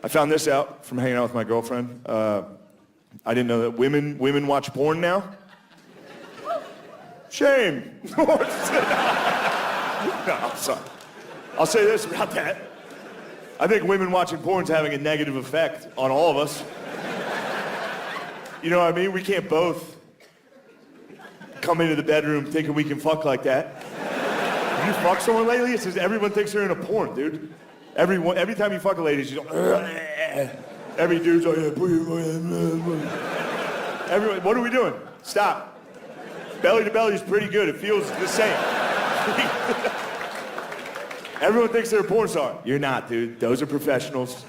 I found this out from hanging out with my girlfriend. I didn't know that women watch porn now. Shame. No, I'm sorry. I'll say this about that. I think women watching porn is having a negative effect on all of us. You know what I mean? We can't both come into the bedroom thinking we can fuck like that. Have you fucked someone lately? It's just everyone thinks they're in a porn, dude. Every time you fuck a lady, she's like, every dude's like, everyone, what are we doing? Stop. Belly to belly is pretty good. It feels the same. Everyone thinks they're a porn star. You're not, dude. Those are professionals.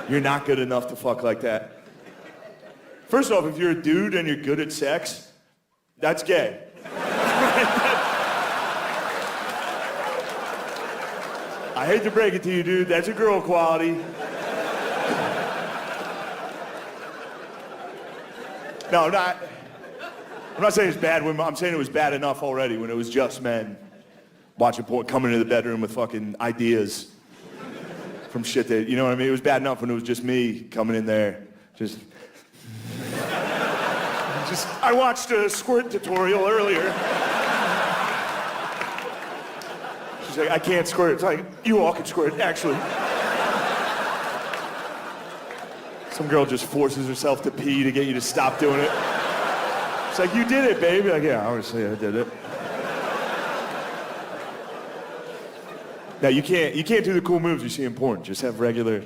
You're not good enough to fuck like that. First off, if you're a dude and you're good at sex, that's gay. I hate to break it to you, dude. That's a girl quality. No, I'm not saying it's bad women. I'm saying it was bad enough already when it was just men watching porn, coming into the bedroom with fucking ideas from shit that, you know what I mean? It was bad enough when it was just me coming in there, just I watched a squirt tutorial earlier. She's like, I can't squirt. It's like, you all can squirt, actually. Some girl just forces herself to pee to get you to stop doing it. It's like, you did it, baby. Like, yeah, obviously I did it. Now, you can't do the cool moves you see in porn. Just have regular,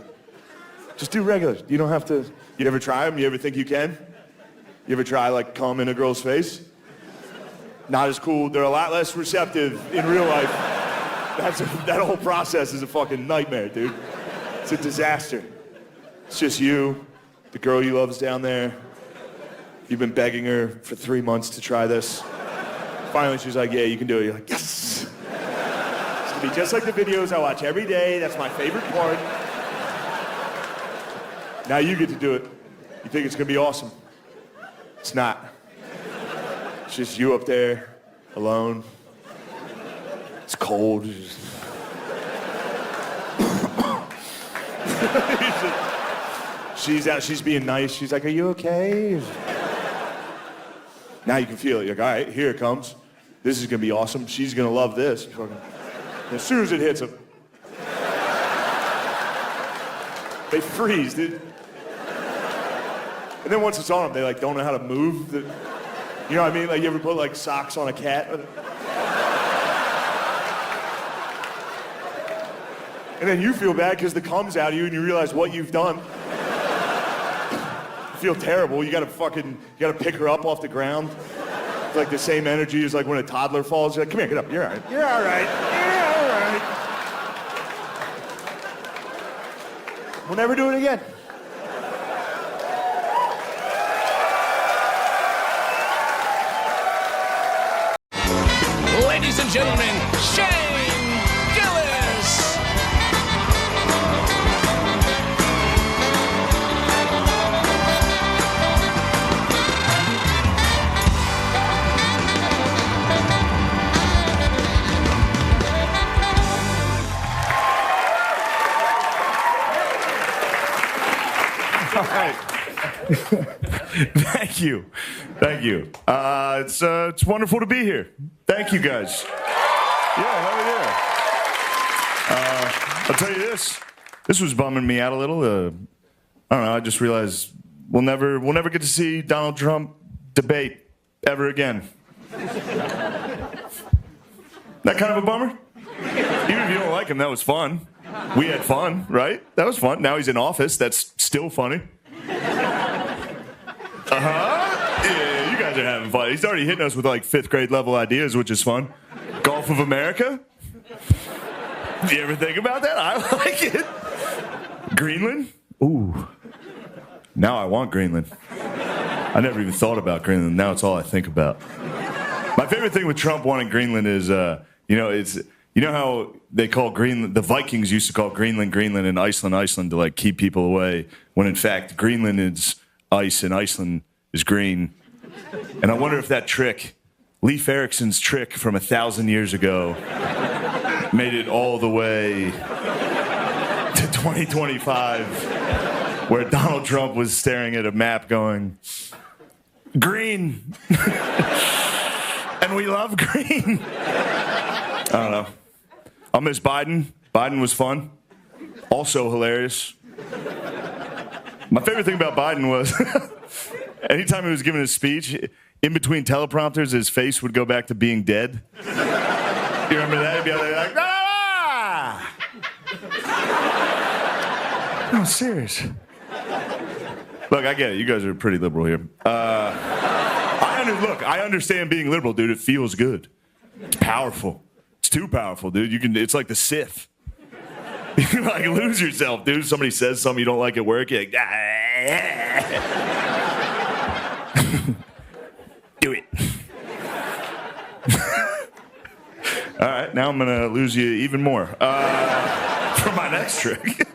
just do regular. You don't have to, you ever try them? You ever think you can? You ever try, like, cum in a girl's face? Not as cool. They're a lot less receptive in real life. That whole process is a fucking nightmare, dude. It's a disaster. It's just you, the girl you love is down there. You've been begging her for 3 months to try this. Finally, she's like, yeah, you can do it. You're like, yes! It's gonna be just like the videos I watch every day. That's my favorite part. Now you get to do it. You think it's gonna be awesome. It's not. It's just you up there, alone. It's cold. She's out, she's being nice. She's like, are you okay? Now you can feel it. You're like, all right, here it comes. This is gonna be awesome. She's gonna love this. As soon as it hits them, they freeze, dude. And then once it's on them, they like don't know how to move. You know what I mean? Like you ever put like socks on a cat? And then you feel bad because the cum's out of you and you realize what you've done. You feel terrible. You gotta pick her up off the ground. It's like the same energy as like when a toddler falls. You're like, come here, get up. You're all right. You're all right. You're all right. We'll never do it again. Ladies and gentlemen, Gillis! All right. Thank you. Thank you. It's wonderful to be here. Thank you, guys. Yeah, hell yeah. I'll tell you this. This was bumming me out a little. I don't know. I just realized we'll never get to see Donald Trump debate ever again. That kind of a bummer? Even if you don't like him, that was fun. We had fun, right? That was fun. Now he's in office. That's still funny. Yeah, you guys are having fun. He's already hitting us with like 5th grade level ideas, which is fun. Gulf of America? Do you ever think about that? I like it. Greenland? Ooh. Now I want Greenland. I never even thought about Greenland. Now it's all I think about. My favorite thing with Trump wanting Greenland is, you know how they call Greenland, the Vikings used to call Greenland, Greenland, and Iceland, Iceland to like keep people away, when in fact Greenland is ice and Iceland is green. And I wonder if that trick, Leif Erikson's trick from 1,000 years ago, made it all the way to 2025. where Donald Trump was staring at a map going, green. And we love green. I don't know. I'll miss Biden. Biden was fun. Also hilarious. My favorite thing about Biden was anytime he was giving his speech, in between teleprompters, his face would go back to being dead. You remember that? He'd be like, ah! No, serious. Look, I get it. You guys are pretty liberal here. I understand being liberal, dude. It feels good. It's powerful. It's too powerful, dude. It's like the Sith. You can like lose yourself, dude. Somebody says something you don't like at work, you're like, do it. All right, now I'm gonna lose you even more for my next trick.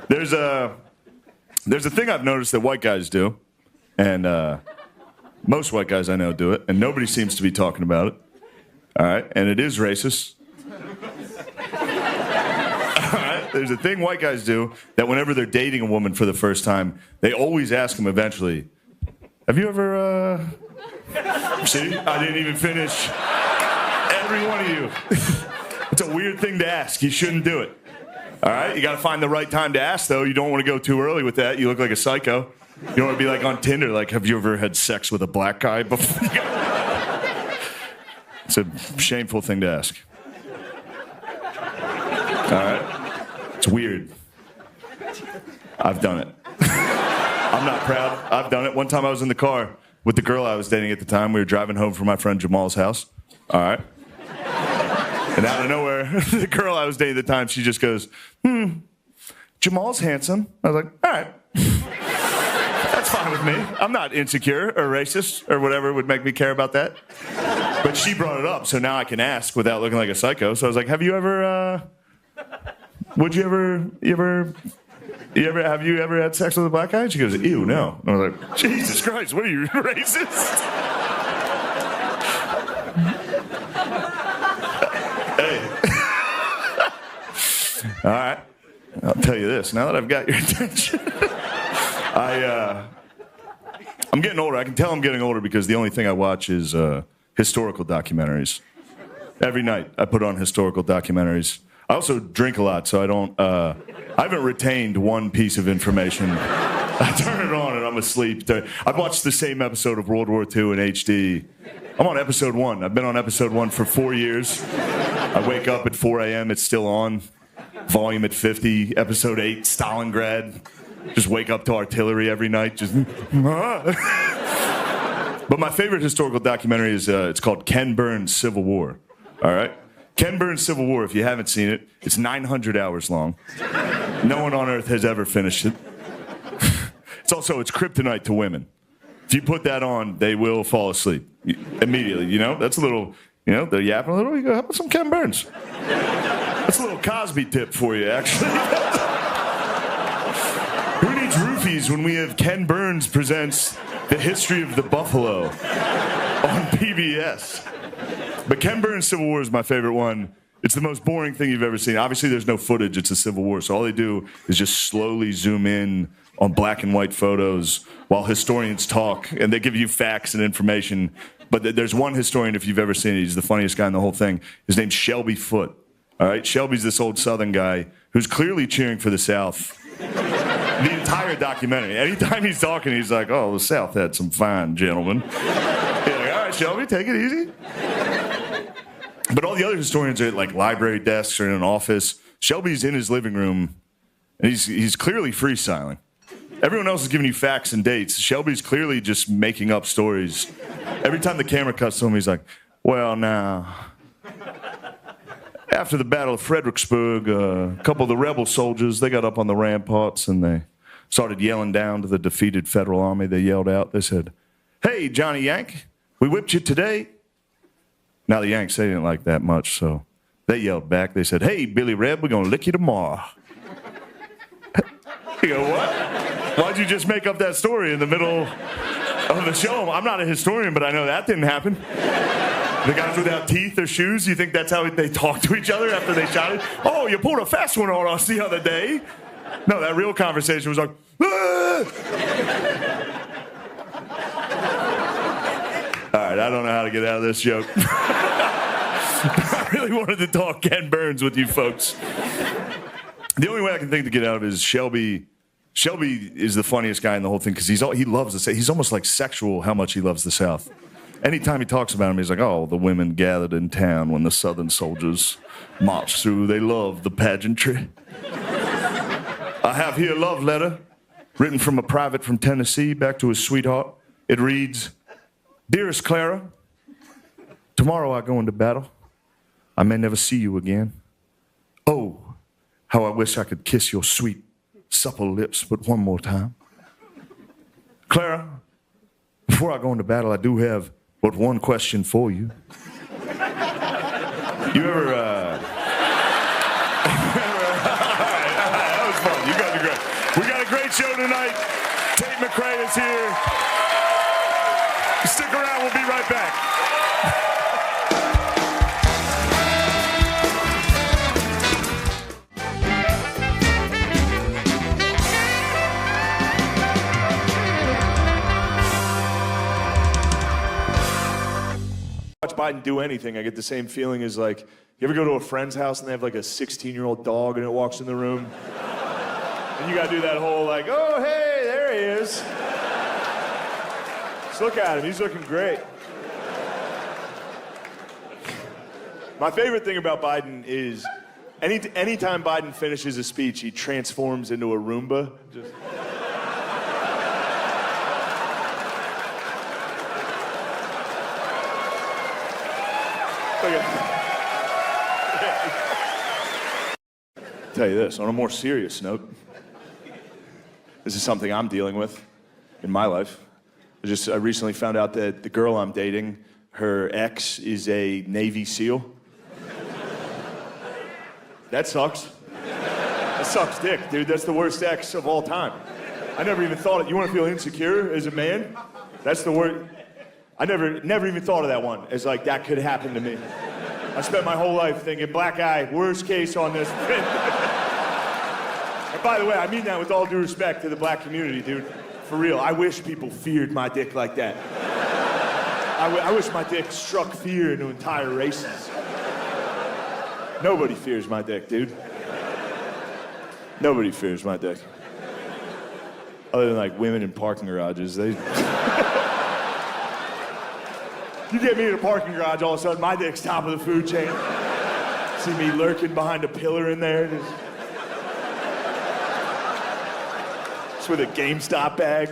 There's a thing I've noticed that white guys do, and most white guys I know do it, and nobody seems to be talking about it. All right, and it is racist. There's a thing white guys do that whenever they're dating a woman for the first time, they always ask them eventually, have you ever, see, I didn't even finish. Every one of you. It's a weird thing to ask. You shouldn't do it. All right? You got to find the right time to ask, though. You don't want to go too early with that. You look like a psycho. You don't want to be like on Tinder, like, have you ever had sex with a black guy before? It's a shameful thing to ask. All right? It's weird. I've done it. I'm not proud. I've done it. One time I was in the car with the girl I was dating at the time. We were driving home from my friend Jamal's house. All right. And out of nowhere, the girl I was dating at the time, she just goes, Jamal's handsome. I was like, all right. That's fine with me. I'm not insecure or racist or whatever would make me care about that. But she brought it up, so now I can ask without looking like a psycho. So I was like, have you ever had sex with a black guy? And she goes, ew, no. And I was like, Jesus Christ, what are you, racist? Hey. All right. I'll tell you this. Now that I've got your attention, I'm getting older. I can tell I'm getting older because the only thing I watch is historical documentaries. Every night I put on historical documentaries. I also drink a lot, so I haven't retained one piece of information. I turn it on and I'm asleep. I've watched the same episode of World War II in HD. I'm on episode 1. I've been on episode 1 for 4 years. I wake up at 4 a.m., it's still on. Volume at 50, episode 8, Stalingrad. Just wake up to artillery every night. Just. But my favorite historical documentary is, it's called Ken Burns' Civil War. All right? Ken Burns' Civil War, if you haven't seen it, it's 900 hours long. No one on earth has ever finished it. It's kryptonite to women. If you put that on, they will fall asleep immediately, you know? That's a little, you know, they're yapping a little, you go, how about some Ken Burns? That's a little Cosby tip for you, actually. Who needs roofies when we have Ken Burns presents The History of the Buffalo on PBS? But Ken Burns' Civil War is my favorite one. It's the most boring thing you've ever seen. Obviously, there's no footage. It's a Civil War. So all they do is just slowly zoom in on black and white photos while historians talk. And they give you facts and information. But there's one historian, if you've ever seen it, he's the funniest guy in the whole thing. His name's Shelby Foote. All right? Shelby's this old Southern guy who's clearly cheering for the South. The entire documentary. Anytime he's talking, he's like, oh, the South had some fine gentlemen. You're like, all right, Shelby, take it easy. But all the other historians are at like library desks or in an office. Shelby's in his living room, and he's clearly freestyling. Everyone else is giving you facts and dates. Shelby's clearly just making up stories. Every time the camera cuts to him, he's like, well, now, after the Battle of Fredericksburg, a couple of the rebel soldiers, they got up on the ramparts and they started yelling down to the defeated Federal Army. They yelled out, they said, hey, Johnny Yank, we whipped you today. Now, the Yanks, they didn't like that much, so they yelled back. They said, hey, Billy Reb, we're going to lick you tomorrow. You go, what? Why'd you just make up that story in the middle of the show? I'm not a historian, but I know that didn't happen. The guys without teeth or shoes, you think that's how they talk to each other after they shot it? Oh, you pulled a fast one on us the other day. No, that real conversation was like, ah! All right, I don't know how to get out of this joke. I really wanted to talk Ken Burns with you folks. The only way I can think to get out of it is Shelby. Shelby is the funniest guy in the whole thing because he loves the South. He's almost like sexual how much he loves the South. Anytime he talks about him, he's like, oh, the women gathered in town when the Southern soldiers marched through. They love the pageantry. I have here a love letter written from a private from Tennessee back to his sweetheart. It reads, Dearest Clara, tomorrow I go into battle. I may never see you again. Oh, how I wish I could kiss your sweet, supple lips but one more time. Clara, before I go into battle, I do have but one question for you. You ever, that was fun. You guys are great. We got a great show tonight. Tate McRae is here. Stick around, we'll be right back. Watch Biden do anything, I get the same feeling as like, you ever go to a friend's house and they have like a 16-year-old dog and it walks in the room? And you gotta do that whole like, oh, hey, there he is. Just look at him, he's looking great. My favorite thing about Biden is anytime Biden finishes a speech, he transforms into a Roomba. Just... Tell you this, on a more serious note, this is something I'm dealing with in my life. I recently found out that the girl I'm dating, her ex is a Navy SEAL. That sucks. That sucks dick, dude. That's the worst ex of all time. I never even thought it. You want to feel insecure as a man? That's the worst. I never even thought of that one as like that could happen to me. I spent my whole life thinking, black guy, worst case on this. And by the way, I mean that with all due respect to the black community, dude. For real, I wish people feared my dick like that. I wish my dick struck fear into entire races. Nobody fears my dick, dude. Nobody fears my dick. Other than like women in parking garages, they... You get me in a parking garage, all of a sudden my dick's top of the food chain. See me lurking behind a pillar in there. Just with a GameStop bag.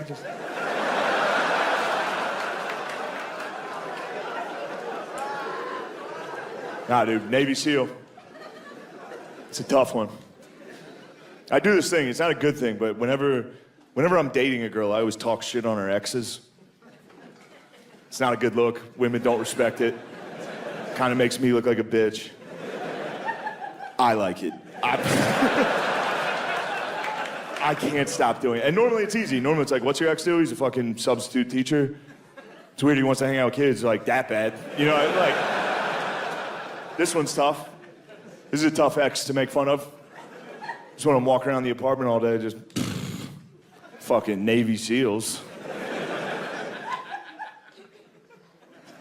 Nah, dude, Navy SEAL. It's a tough one. I do this thing, it's not a good thing, but whenever I'm dating a girl, I always talk shit on her exes. It's not a good look. Women don't respect it. Kind of makes me look like a bitch. I like it. I can't stop doing it. And normally it's easy. Normally it's like, what's your ex do? He's a fucking substitute teacher. It's weird he wants to hang out with kids like that bad. You know, like, this one's tough. This is a tough ex to make fun of. Just when I'm walking around the apartment all day, just fucking Navy SEALs.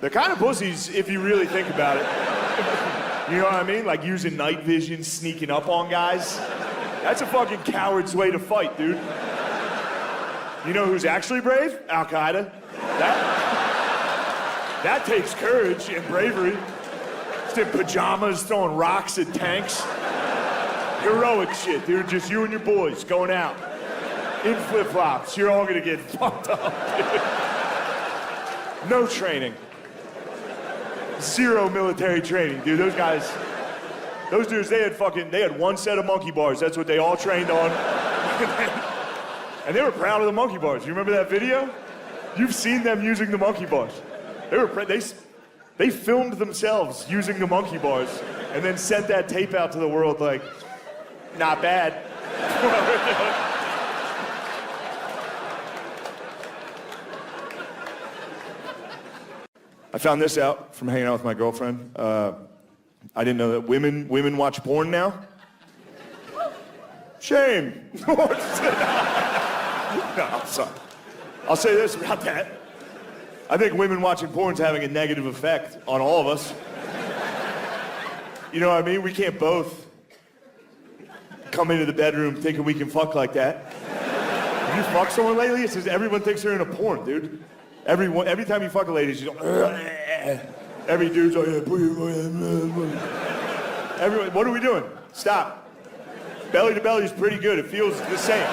They're kind of pussies if you really think about it. You know what I mean? Like using night vision, sneaking up on guys. That's a fucking coward's way to fight, dude. You know who's actually brave? Al-Qaeda. That takes courage and bravery. Just in pajamas, throwing rocks at tanks. Heroic shit, dude. Just you and your boys going out. In flip-flops. You're all gonna get fucked up, dude. No training. Zero military training, dude. Those dudes, they had one set of monkey bars. That's what they all trained on. And they were proud of the monkey bars. You remember that video? You've seen them using the monkey bars. They filmed themselves using the monkey bars and then sent that tape out to the world like, not bad. I found this out from hanging out with my girlfriend. I didn't know that women watch porn now. Shame. No, I'm sorry. I'll say this about that. I think women watching porn's having a negative effect on all of us. You know what I mean? We can't both come into the bedroom thinking we can fuck like that. Have you fucked someone lately? It's just everyone thinks they're in a porn, dude. Every time you fuck a lady, she's like, every dude's like, everyone, what are we doing? Stop. Belly to belly is pretty good. It feels the same.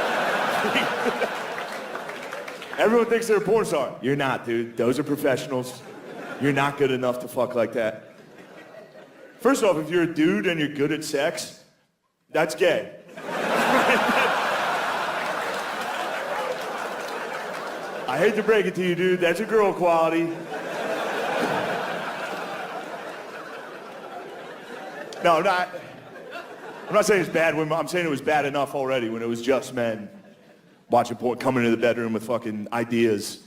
Everyone thinks they're a porn star. You're not, dude. Those are professionals. You're not good enough to fuck like that. First off, if you're a dude and you're good at sex, that's gay. I hate to break it to you, dude. That's a girl quality. No, I'm not saying it's bad women. I'm saying it was bad enough already when it was just men watching porn, coming into the bedroom with fucking ideas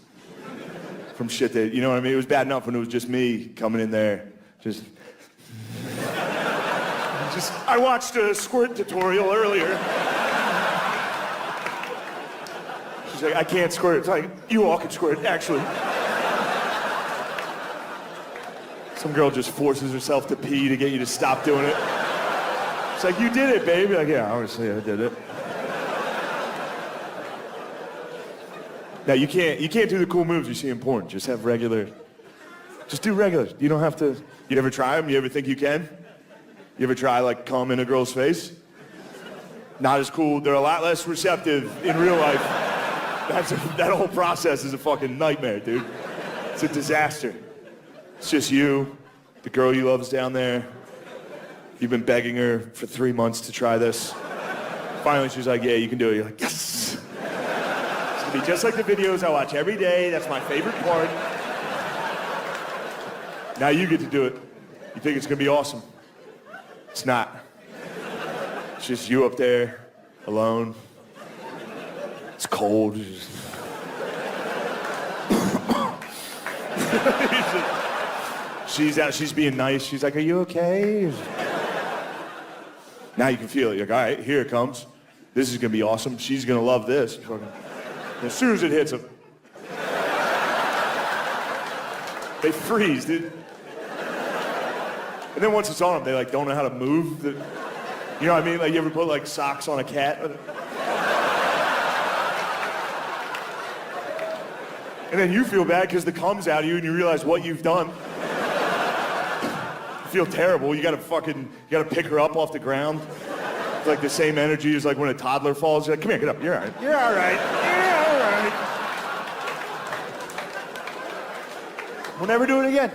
from shit that, you know what I mean? It was bad enough when it was just me coming in there, just I watched a squirt tutorial earlier. She's like, I can't squirt. It's like, you all can squirt, actually. Some girl just forces herself to pee to get you to stop doing it. It's like, you did it, baby. Like, yeah, obviously I did it. Now, you can't do the cool moves you see in porn. Just have regular, just do regular. You don't have to, you ever try them? You ever think you can? You ever try, like, cum in a girl's face? Not as cool. They're a lot less receptive in real life. That whole process is a fucking nightmare, dude. It's a disaster. It's just you, the girl you love is down there. You've been begging her for 3 months to try this. Finally, she's like, yeah, you can do it. You're like, yes! It's gonna be just like the videos I watch every day. That's my favorite part. Now you get to do it. You think it's gonna be awesome. It's not. It's just you up there, alone. It's cold. She's being nice. She's like, are you okay? Now you can feel it. You're like, all right, here it comes. This is gonna be awesome. She's gonna love this. As soon as it hits them, they freeze, dude. And then once it's on them, they like don't know how to move. You know what I mean? Like you ever put like socks on a cat? And then you feel bad because the cum's out of you and you realize what you've done. You feel terrible. You gotta pick her up off the ground. It's like the same energy as like when a toddler falls. You're like, come here, get up. You're all right. You're all right. You're all right. We'll never do it again.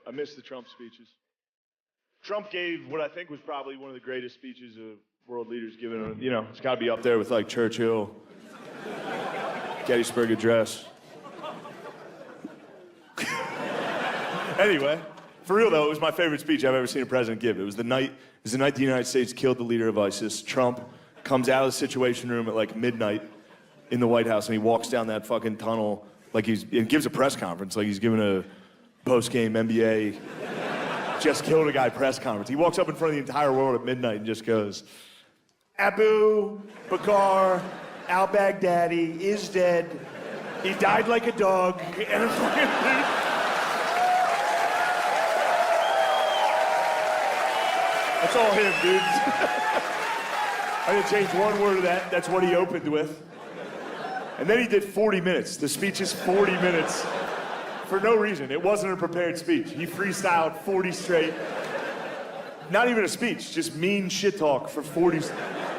I missed the Trump speeches. Trump gave what I think was probably one of the greatest speeches of world leaders given. You know, it's got to be up there with like Churchill, Gettysburg Address. Anyway, for real though, it was my favorite speech I've ever seen a president give. It was the night the United States killed the leader of ISIS. Trump comes out of the Situation Room at like midnight in the White House, and he walks down that fucking tunnel and gives a press conference like he's giving a post-game NBA just killed a guy press conference. He walks up in front of the entire world at midnight and just goes, Abu Bakr al-Baghdadi is dead. He died like a dog. And that's all him, dude. I didn't change one word of that. That's what he opened with. And then he did 40 minutes. The speech is 40 minutes for no reason. It wasn't a prepared speech. He freestyled 40 straight. Not even a speech, just mean shit talk for 40.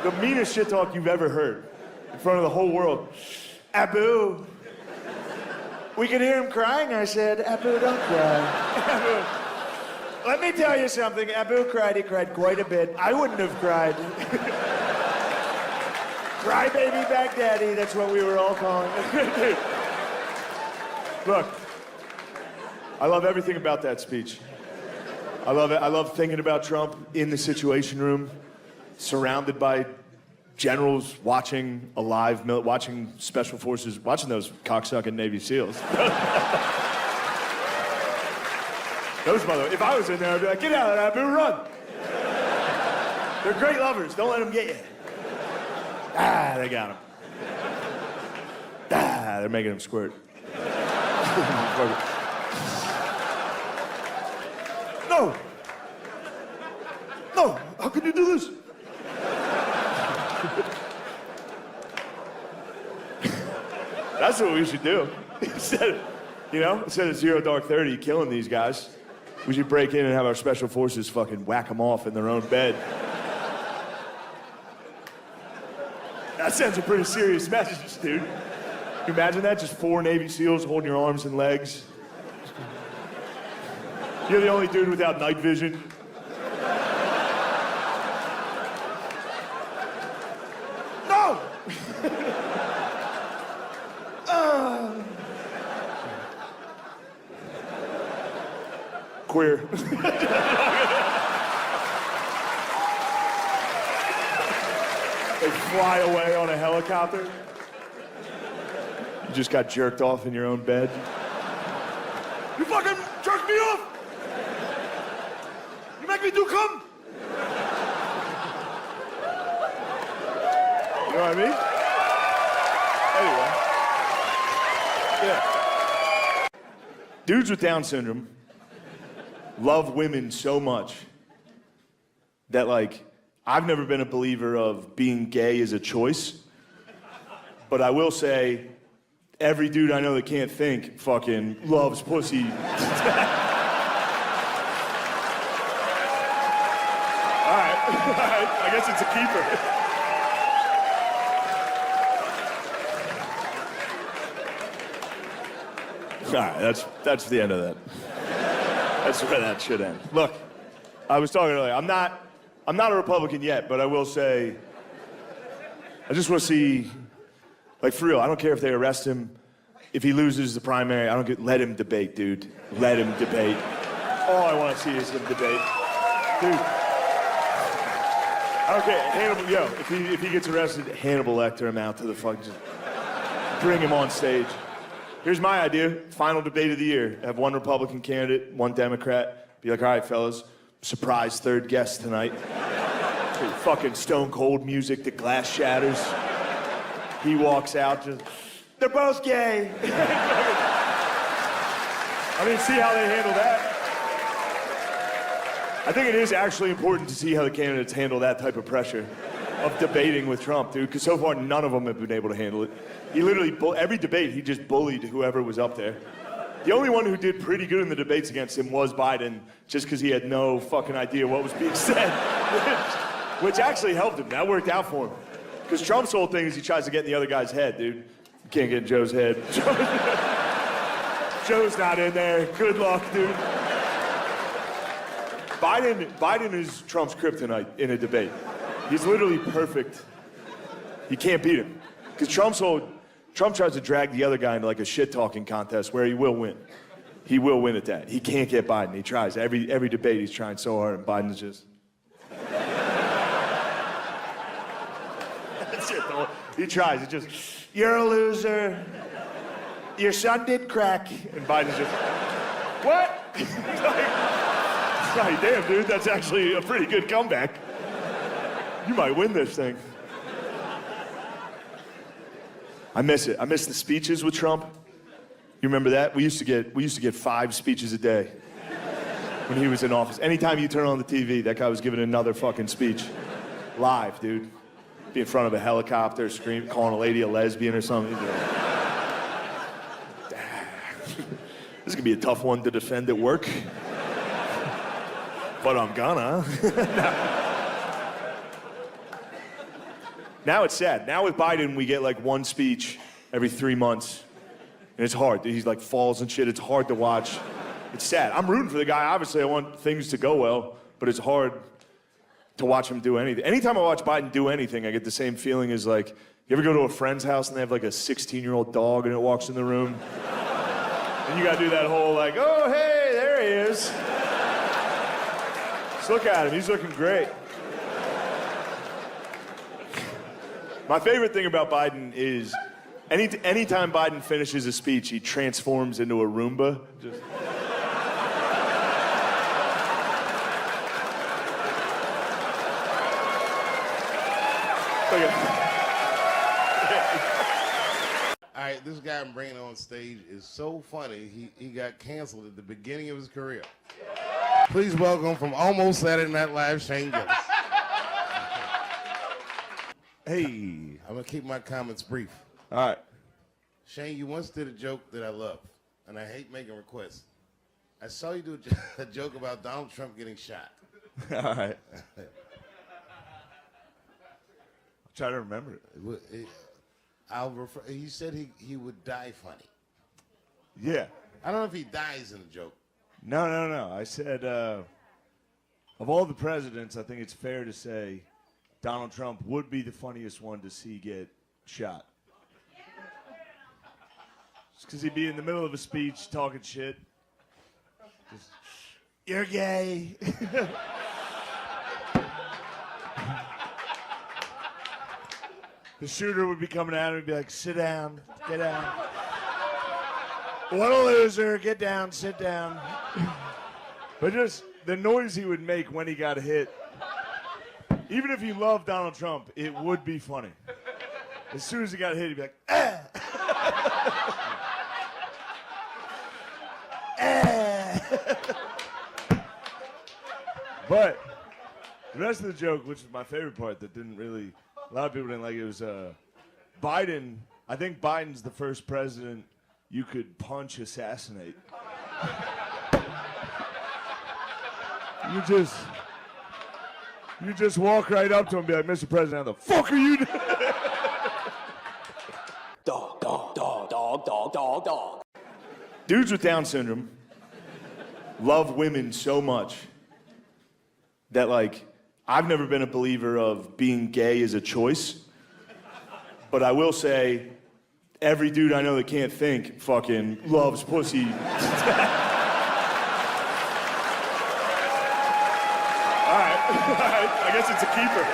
The meanest shit talk you've ever heard in front of the whole world. Abu. We could hear him crying. I said, Abu, don't cry. Abu. Let me tell you something. Abu cried. He cried quite a bit. I wouldn't have cried. Crybaby Baghdadi, that's what we were all calling it. Look, I love everything about that speech. I love it. I love thinking about Trump in the Situation Room, surrounded by generals watching watching special forces, watching those cocksucking Navy SEALs. Those mother. If I was in there, I'd be like, get out of there, Abu, run. They're great lovers. Don't let them get you. Ah, they got him. Ah, they're making him squirt. No. No, how can you do this? That's what we should do. Instead of 0 Dark 30 killing these guys, we should break in and have our special forces fucking whack them off in their own bed. That sends a pretty serious message, dude. Can you imagine that? Just 4 Navy SEALs holding your arms and legs. You're the only dude without night vision. No! Queer. They fly away on a helicopter. You just got jerked off in your own bed. You fucking jerked me off! You make me do cum! You know what I mean? Anyway. Yeah. Dudes with Down syndrome love women so much that, like, I've never been a believer of being gay as a choice, but I will say every dude I know that can't think fucking loves pussy. All right, I guess it's a keeper. All right, that's the end of that. That's where that should end. Look, I was talking earlier, I'm not a Republican yet, but I will say, I just want to see, like, for real, I don't care if they arrest him. If he loses the primary, let him debate, dude. Let him debate. All I want to see is him debate. Dude. I don't care. If he gets arrested, Hannibal Lecter him out to the fucking, just bring him on stage. Here's my idea, final debate of the year. Have one Republican candidate, one Democrat. Be like, all right, fellas, surprise third guest tonight. Fucking stone cold music, the glass shatters. He walks out, just, they're both gay. I mean, see how they handle that. I think it is actually important to see how the candidates handle that type of pressure of debating with Trump, dude, because so far none of them have been able to handle it. He literally, every debate, he just bullied whoever was up there. The only one who did pretty good in the debates against him was Biden, just because he had no fucking idea what was being said, which actually helped him. That worked out for him. Because Trump's whole thing is he tries to get in the other guy's head, dude. You can't get in Joe's head. Joe's not in there. Good luck, dude. Biden is Trump's kryptonite in a debate. He's literally perfect. You can't beat him. Because Trump tries to drag the other guy into like a shit-talking contest where he will win. he will win at that. He can't get Biden. He tries. Every debate he's trying so hard, and Biden's just... That's it. He tries. He just, you're a loser. Your son did crack. And Biden's just, what? Like, damn, dude, that's actually a pretty good comeback. You might win this thing. I miss it. I miss the speeches with Trump. You remember that? We used to get 5 speeches a day when he was in office. Anytime you turn on the TV, that guy was giving another fucking speech. Live, dude. Be in front of a helicopter, scream, calling a lady a lesbian or something. This is gonna be a tough one to defend at work. But I'm gonna. Now it's sad. Now with Biden, we get like 1 speech every 3 months. And it's hard. He's like falls and shit. It's hard to watch. It's sad. I'm rooting for the guy. Obviously, I want things to go well, but it's hard to watch him do anything. Anytime I watch Biden do anything, I get the same feeling as like, you ever go to a friend's house and they have like a 16-year-old dog and it walks in the room? And you gotta do that whole like, oh, hey, there he is. Just look at him. He's looking great. My favorite thing about Biden is anytime Biden finishes a speech, he transforms into a Roomba. Just... All right, this guy I'm bringing on stage is so funny, he got canceled at the beginning of his career. Please welcome from Almost Saturday Night Live, Shane Gillis. Hey. I'm gonna keep my comments brief. All right. Shane, you once did a joke that I love, and I hate making requests. I saw you do a joke about Donald Trump getting shot. All right. I'll try to remember it. He said he would die funny. Yeah. I don't know if he dies in the joke. No. I said, of all the presidents, I think it's fair to say Donald Trump would be the funniest one to see get shot. Just because he'd be in the middle of a speech talking shit. Just, you're gay. The shooter would be coming at him and be like, sit down, get down. What a loser, get down, sit down. But just the noise he would make when he got hit, even if you love Donald Trump, it would be funny. As soon as he got hit, he'd be like, ah! But the rest of the joke, which is my favorite part that didn't really, a lot of people didn't like it, was Biden. I think Biden's the first president you could punch assassinate. You just walk right up to him and be like, Mr. President, how the fuck are you doing? Dog. Dudes with Down syndrome love women so much that, like, I've never been a believer of being gay as a choice. But I will say, every dude I know that can't think fucking loves pussy. All right, I guess it's a keeper.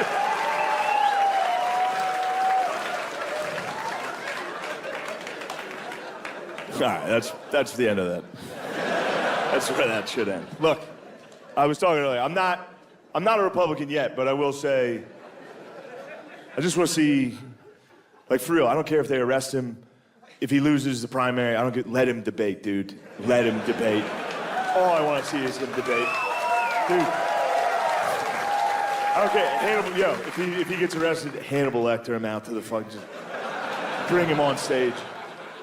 All right, that's the end of that. That's where that should end. Look, I was talking earlier. I'm not a Republican yet, but I will say, I just want to see, like, for real, I don't care if they arrest him. If he loses the primary, let him debate, dude. Let him debate. All I want to see is him debate. Dude. I don't care. If he gets arrested, Hannibal Lecter him out to the fucking, just bring him on stage.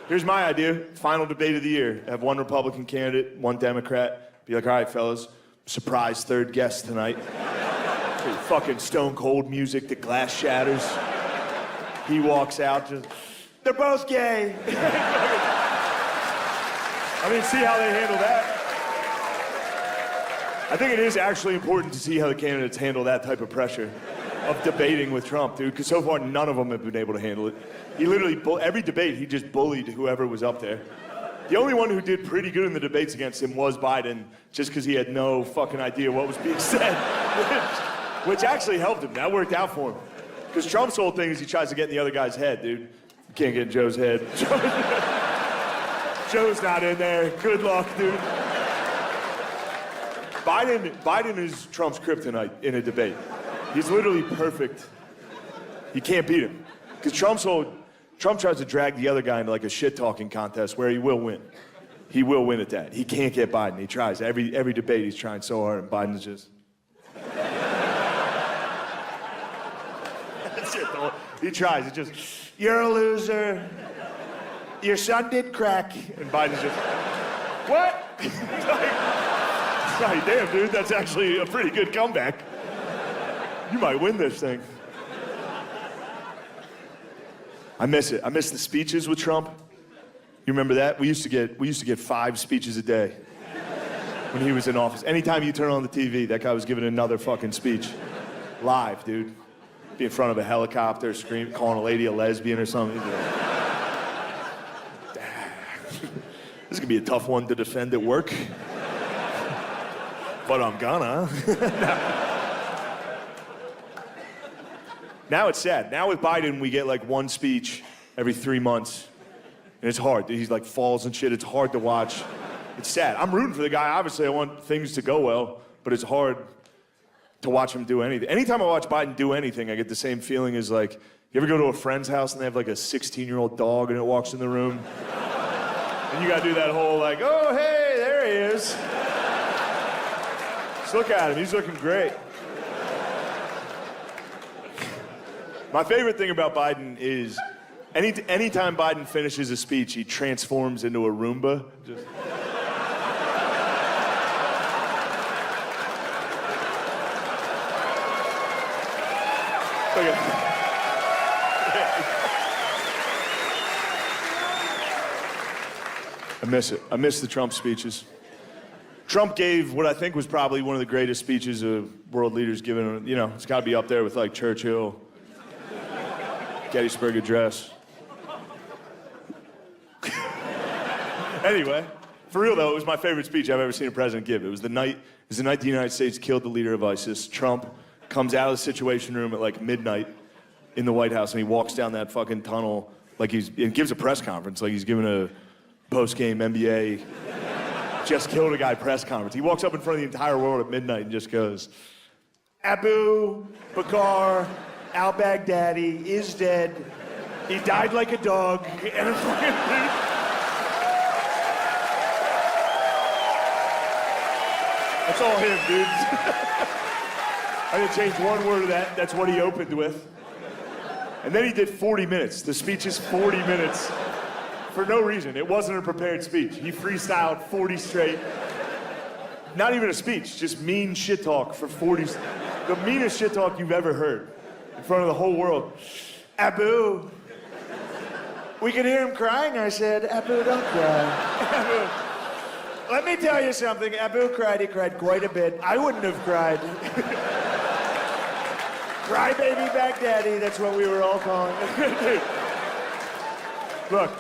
Here's my idea. Final debate of the year. Have one Republican candidate, one Democrat. Be like, all right, fellas, surprise third guest tonight. Fucking stone cold music, the glass shatters. He walks out, just, they're both gay. I mean, see how they handle that. I think it is actually important to see how the candidates handle that type of pressure of debating with Trump, dude, because so far none of them have been able to handle it. He literally, every debate, he just bullied whoever was up there. The only one who did pretty good in the debates against him was Biden, just because he had no fucking idea what was being said, which actually helped him. That worked out for him. Because Trump's whole thing is he tries to get in the other guy's head, dude. You can't get in Joe's head. Joe's not in there. Good luck, dude. Biden is Trump's kryptonite in a debate. He's literally perfect. You can't beat him. Because Trump tries to drag the other guy into like a shit-talking contest where he will win. He will win at that. He can't get Biden. He tries. Every debate he's trying so hard, and Biden's just... That's it, though. He tries. It's just, you're a loser. Your son did crack. And Biden's just, what? Like, damn, dude, that's actually a pretty good comeback. You might win this thing. I miss it. I miss the speeches with Trump. You remember that? We used to get 5 speeches a day when he was in office. Anytime you turn on the TV, that guy was giving another fucking speech. Live, dude. Be in front of a helicopter, scream, calling a lady a lesbian or something. This is gonna be a tough one to defend at work. But I'm gonna. Now it's sad. Now with Biden, we get like one speech every 3 months. And it's hard. He's like falls and shit. It's hard to watch. It's sad. I'm rooting for the guy. Obviously, I want things to go well, but it's hard to watch him do anything. Anytime I watch Biden do anything, I get the same feeling as like, you ever go to a friend's house and they have like a 16-year-old dog and it walks in the room? And you gotta do that whole like, oh, hey, there he is. Just look at him. He's looking great. My favorite thing about Biden is anytime Biden finishes a speech, he transforms into a Roomba. Just... Okay. I miss it. I miss the Trump speeches. Trump gave what I think was probably one of the greatest speeches a world leader's given. You know, it's got to be up there with like Churchill, Gettysburg Address. Anyway, for real though, it was my favorite speech I've ever seen a president give. It was the night the United States killed the leader of ISIS. Trump comes out of the Situation Room at like midnight in the White House, and he walks down that fucking tunnel like and gives a press conference like he's giving a post-game NBA just killed a guy press conference. He walks up in front of the entire world at midnight and just goes, Abu Bakr al-Baghdadi is dead. He died like a dog. And it's fucking... That's all him, dude. I didn't change one word of that. That's what he opened with. And then he did 40 minutes. The speech is 40 minutes for no reason. It wasn't a prepared speech. He freestyled 40 straight. Not even a speech, just mean shit talk for 40. The meanest shit talk you've ever heard in front of the whole world. Abu. We could hear him crying. I said, Abu, don't cry. Abu. Let me tell you something. Abu cried. He cried quite a bit. I wouldn't have cried. Crybaby Baghdadi. That's what we were all calling it. Look,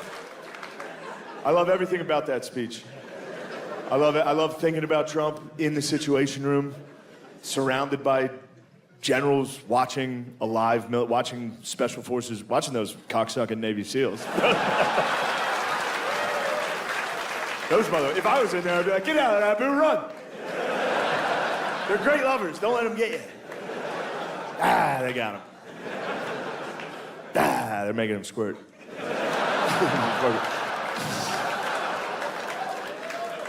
I love everything about that speech. I love it. I love thinking about Trump in the Situation Room, surrounded by generals watching watching special forces, watching those cocksucking Navy SEALs. Those mother. If I was in there, I'd be like, get out of there, Abu, run. They're great lovers. Don't let them get you. Ah, they got him. Ah, they're making him squirt.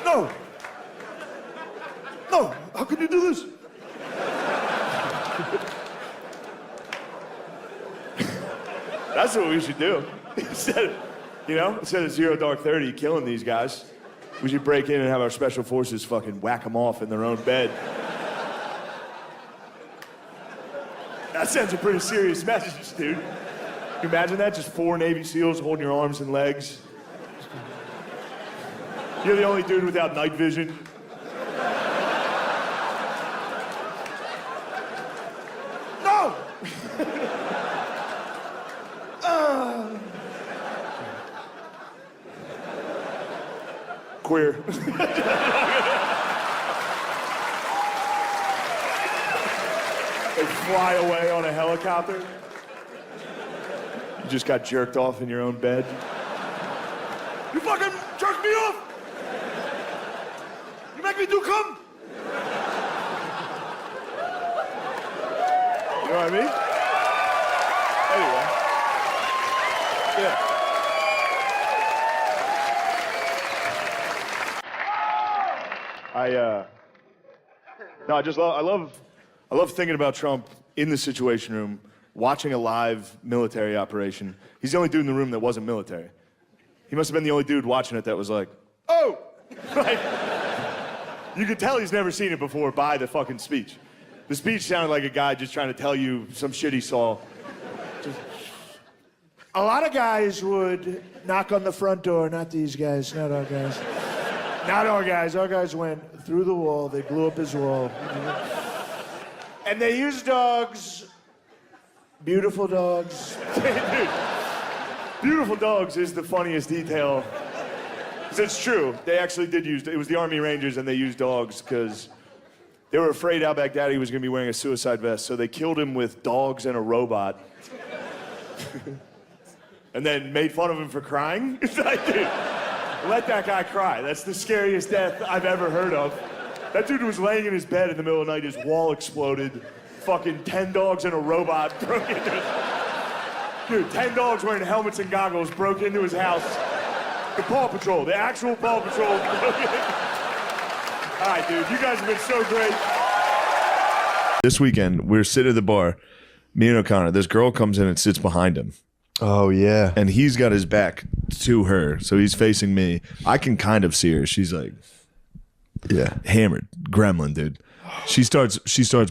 No. No, how can you do this? That's what we should do. Instead of 0 Dark 30 killing these guys, we should break in and have our special forces fucking whack them off in their own bed. That sends a pretty serious message, dude. Can you imagine that? Just 4 Navy SEALs holding your arms and legs. You're the only dude without night vision. No! queer. They fly away on a helicopter. You just got jerked off in your own bed. You fucking jerked me off! You make me do cum! You know what I mean? Anyway. Yeah. I love thinking about Trump in the Situation Room, watching a live military operation. He's the only dude in the room that wasn't military. He must have been the only dude watching it that was like, oh! Like, you could tell he's never seen it before by the fucking speech. The speech sounded like a guy just trying to tell you some shit he saw. A lot of guys would knock on the front door, not these guys, not our guys. Not our guys. Our guys went through the wall. They blew up his wall. And they used dogs. Beautiful dogs. Dude, beautiful dogs is the funniest detail. Because it's true. They actually did use, it was the Army Rangers and they used dogs because they were afraid al-Baghdadi was going to be wearing a suicide vest. So they killed him with dogs and a robot. And then made fun of him for crying. It's like, dude. Let that guy cry. That's the scariest death I've ever heard of. That dude was laying in his bed in the middle of the night, his wall exploded. Fucking 10 dogs and a robot broke into his... Dude, 10 dogs wearing helmets and goggles broke into his house. The Paw Patrol, the actual Paw Patrol broke in. All right, dude, you guys have been so great. This weekend, we're sitting at the bar, me and O'Connor. This girl comes in and sits behind him. Oh, yeah. And he's got his back to her, so he's facing me. I can kind of see her. She's like, yeah, hammered, gremlin, dude. She starts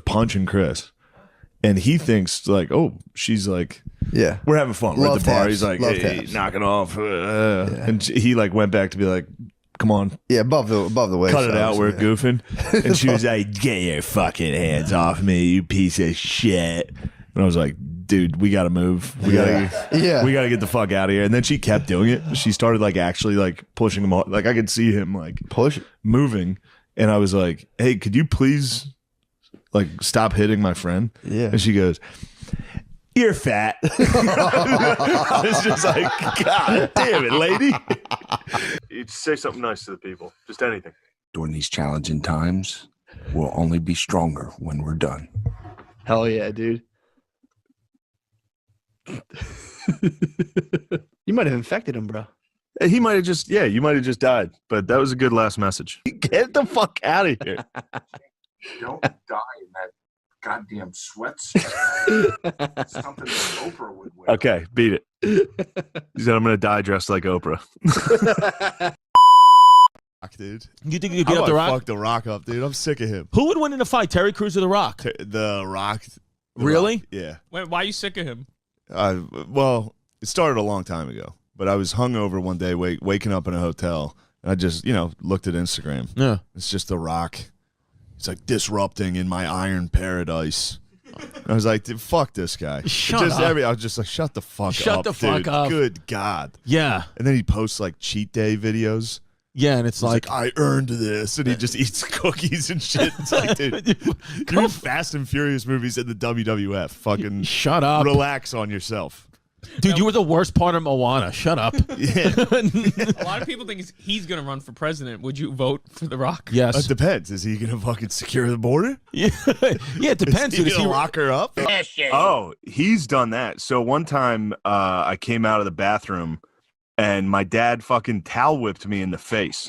punching Chris, and he thinks like, oh, she's like, yeah, we're having fun. We're at the bar. Taps. He's like, Love hey, taps. knocking off, and he like went back to be like, come on, yeah, above the waist. cut it out. We're yeah. goofing, and she was like, get your fucking hands off me, you piece of shit. And I was like, dude, we gotta move. We gotta get the fuck out of here. And then she kept doing it. She started like actually like pushing him off. Like I could see him like moving. And I was like, hey, could you please like stop hitting my friend? Yeah. And she goes, you're fat. I was just like, God damn it, lady. You say something nice to the people. Just anything. During these challenging times, we'll only be stronger when we're done. Hell yeah, dude. You might have infected him, bro. He might have just, you might have just died. But that was a good last message. Get the fuck out of here. Don't die in that goddamn sweatsuit. Something that Oprah would wear. Okay, beat it. He said, I'm going to die dressed like Oprah. Dude. You think you could get up The Rock? Fuck The Rock up, dude. I'm sick of him. Who would win in a fight, Terry Crews or The Rock? The Rock. Really? Rock, yeah. Wait, why are you sick of him? Well, it started a long time ago, but I was hungover one day, waking up in a hotel, and I just, looked at Instagram. Yeah. It's just The Rock. It's like disrupting in my iron paradise. I was like, dude, fuck this guy. Shut up. I was just like, shut the fuck up. Shut the fuck dude. up. Good God. Yeah. And then he posts like cheat day videos. Yeah, and it's like, I earned this, and he just eats cookies and shit. It's like, dude, you're in Fast and Furious movies in the WWF. Fucking shut up. Relax on yourself. Dude, you were the worst part of Moana. Shut up. Yeah. A lot of people think he's going to run for president. Would you vote for The Rock? Yes. It depends. Is he going to fucking secure the border? Yeah, it depends. Is he going to lock her up? Oh, he's done that. So one time I came out of the bathroom, and my dad fucking towel whipped me in the face.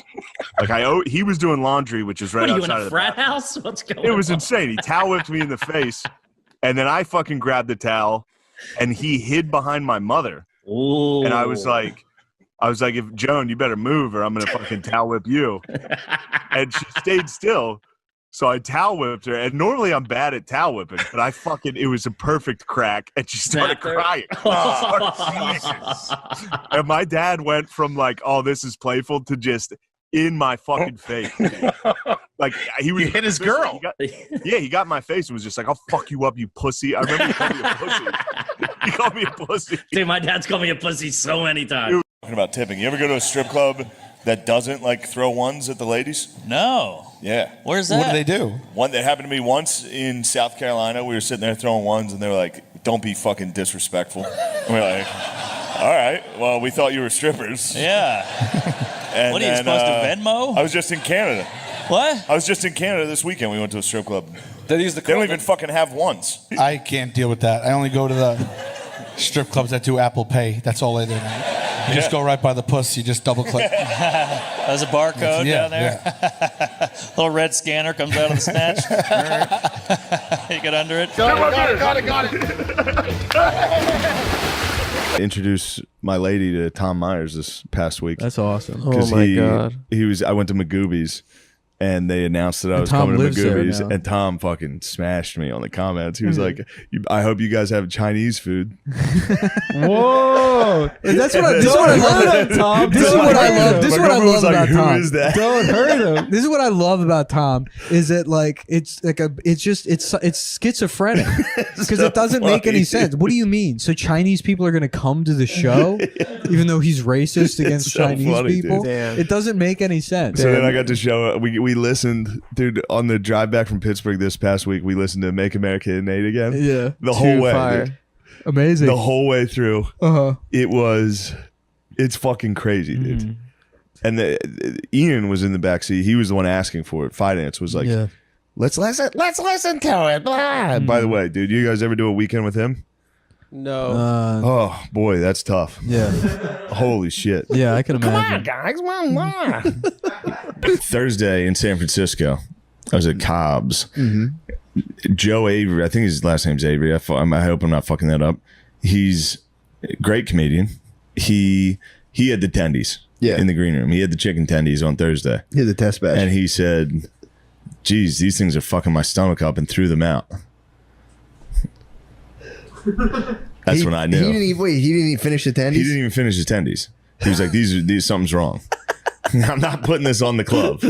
Like he was doing laundry, which is right What are you outside in a of the frat bathroom. house? What's going on? It was insane. He towel whipped me in the face, and then I fucking grabbed the towel, and he hid behind my mother. Ooh. And I was like, if Joan, you better move, or I'm gonna fucking towel whip you. And she stayed still. So I towel whipped her, and normally I'm bad at towel whipping, but it was a perfect crack, and she started crying. Jesus. And my dad went from like, oh, this is playful, to just in my fucking face. Like he hit his girl. He got in my face and was just like, I'll fuck you up, you pussy. I remember he called me a pussy. He called me a pussy. Dude, my dad's called me a pussy so many times. Talking about tipping. You ever go to a strip club that doesn't like throw ones at the ladies? No. Yeah. Where's that? What do they do? One that happened to me once in South Carolina. We were sitting there throwing ones, and they were like, "Don't be fucking disrespectful." And we're like, "All right. Well, we thought you were strippers." Yeah. And What are you supposed to Venmo? I was just in Canada. What? I was just in Canada this weekend. We went to a strip club. They use the. They don't even fucking have ones. I can't deal with that. I only go to the strip clubs that do Apple Pay. That's all they do. You just go right by the puss. You just double click. There's a barcode down there. Yeah. Little red scanner comes out of the snatch. You get under it. Got it. Introduce my lady to Tom Myers this past week. That's awesome. Oh my God. I went to Magoobies and they announced that I was Tom coming to lives there Magoobies now. and Tom fucking smashed me on the comments. He was like, I hope you guys have Chinese food. Whoa! This is what I love, Tom. This is what I love. This is what I love about Tom. Who is that? Don't hurt him. This is what I love about Tom. Is that like it's schizophrenic because it doesn't make any sense. What do you mean? So Chinese people are going to come to the show, even though he's racist against so Chinese funny, people? dude. Damn. It doesn't make any sense. So then I got to show we listened, dude, on the drive back from Pittsburgh this past week. We listened to Make America Innate Again. Yeah, the whole way, fire. dude. Amazing. The whole way through. Uh-huh. It's fucking crazy, dude. And Ian was in the backseat. He was the one asking for it. Finance was like, Yeah. let's listen to it. Blah. By the way, dude, you guys ever do a weekend with him? No. Oh boy, that's tough. Yeah. Holy shit. Yeah, I can imagine. Guys, Thursday in San Francisco, I was at Cobb's. Joe Avery, I think his last name's Avery. I hope I'm not fucking that up. He's a great comedian. He had the tendies in the green room. He had the chicken tendies on Thursday. He had the test batch. And he said, geez, these things are fucking my stomach up, and threw them out. That's when I knew. He didn't even finish the tendies? He didn't even finish his tendies. He was like, these something's wrong. I'm not putting this on the club.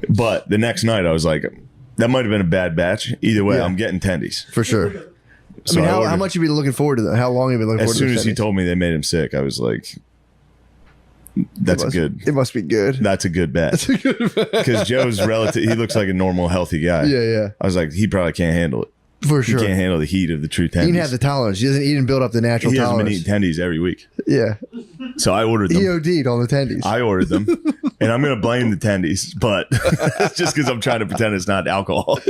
But the next night I was like, that might have been a bad batch. Either way, I'm getting tendies. For sure. So I mean, how much have you been looking forward to that? How long have you been looking as forward to soon those as he tendies? told me they made him sick, I was like, It must be good. That's a good bet. Because Joe's relative, he looks like a normal, healthy guy. Yeah. I was like, he probably can't handle it. For sure. He can't handle the heat of the true tendies. He didn't have the tolerance. He didn't build up the natural He hasn't been tolerance. eating tendies every week. Yeah. So I ordered them. He OD'd on the tendies. I ordered them, and I'm going to blame the tendies, but it's just because I'm trying to pretend it's not alcohol.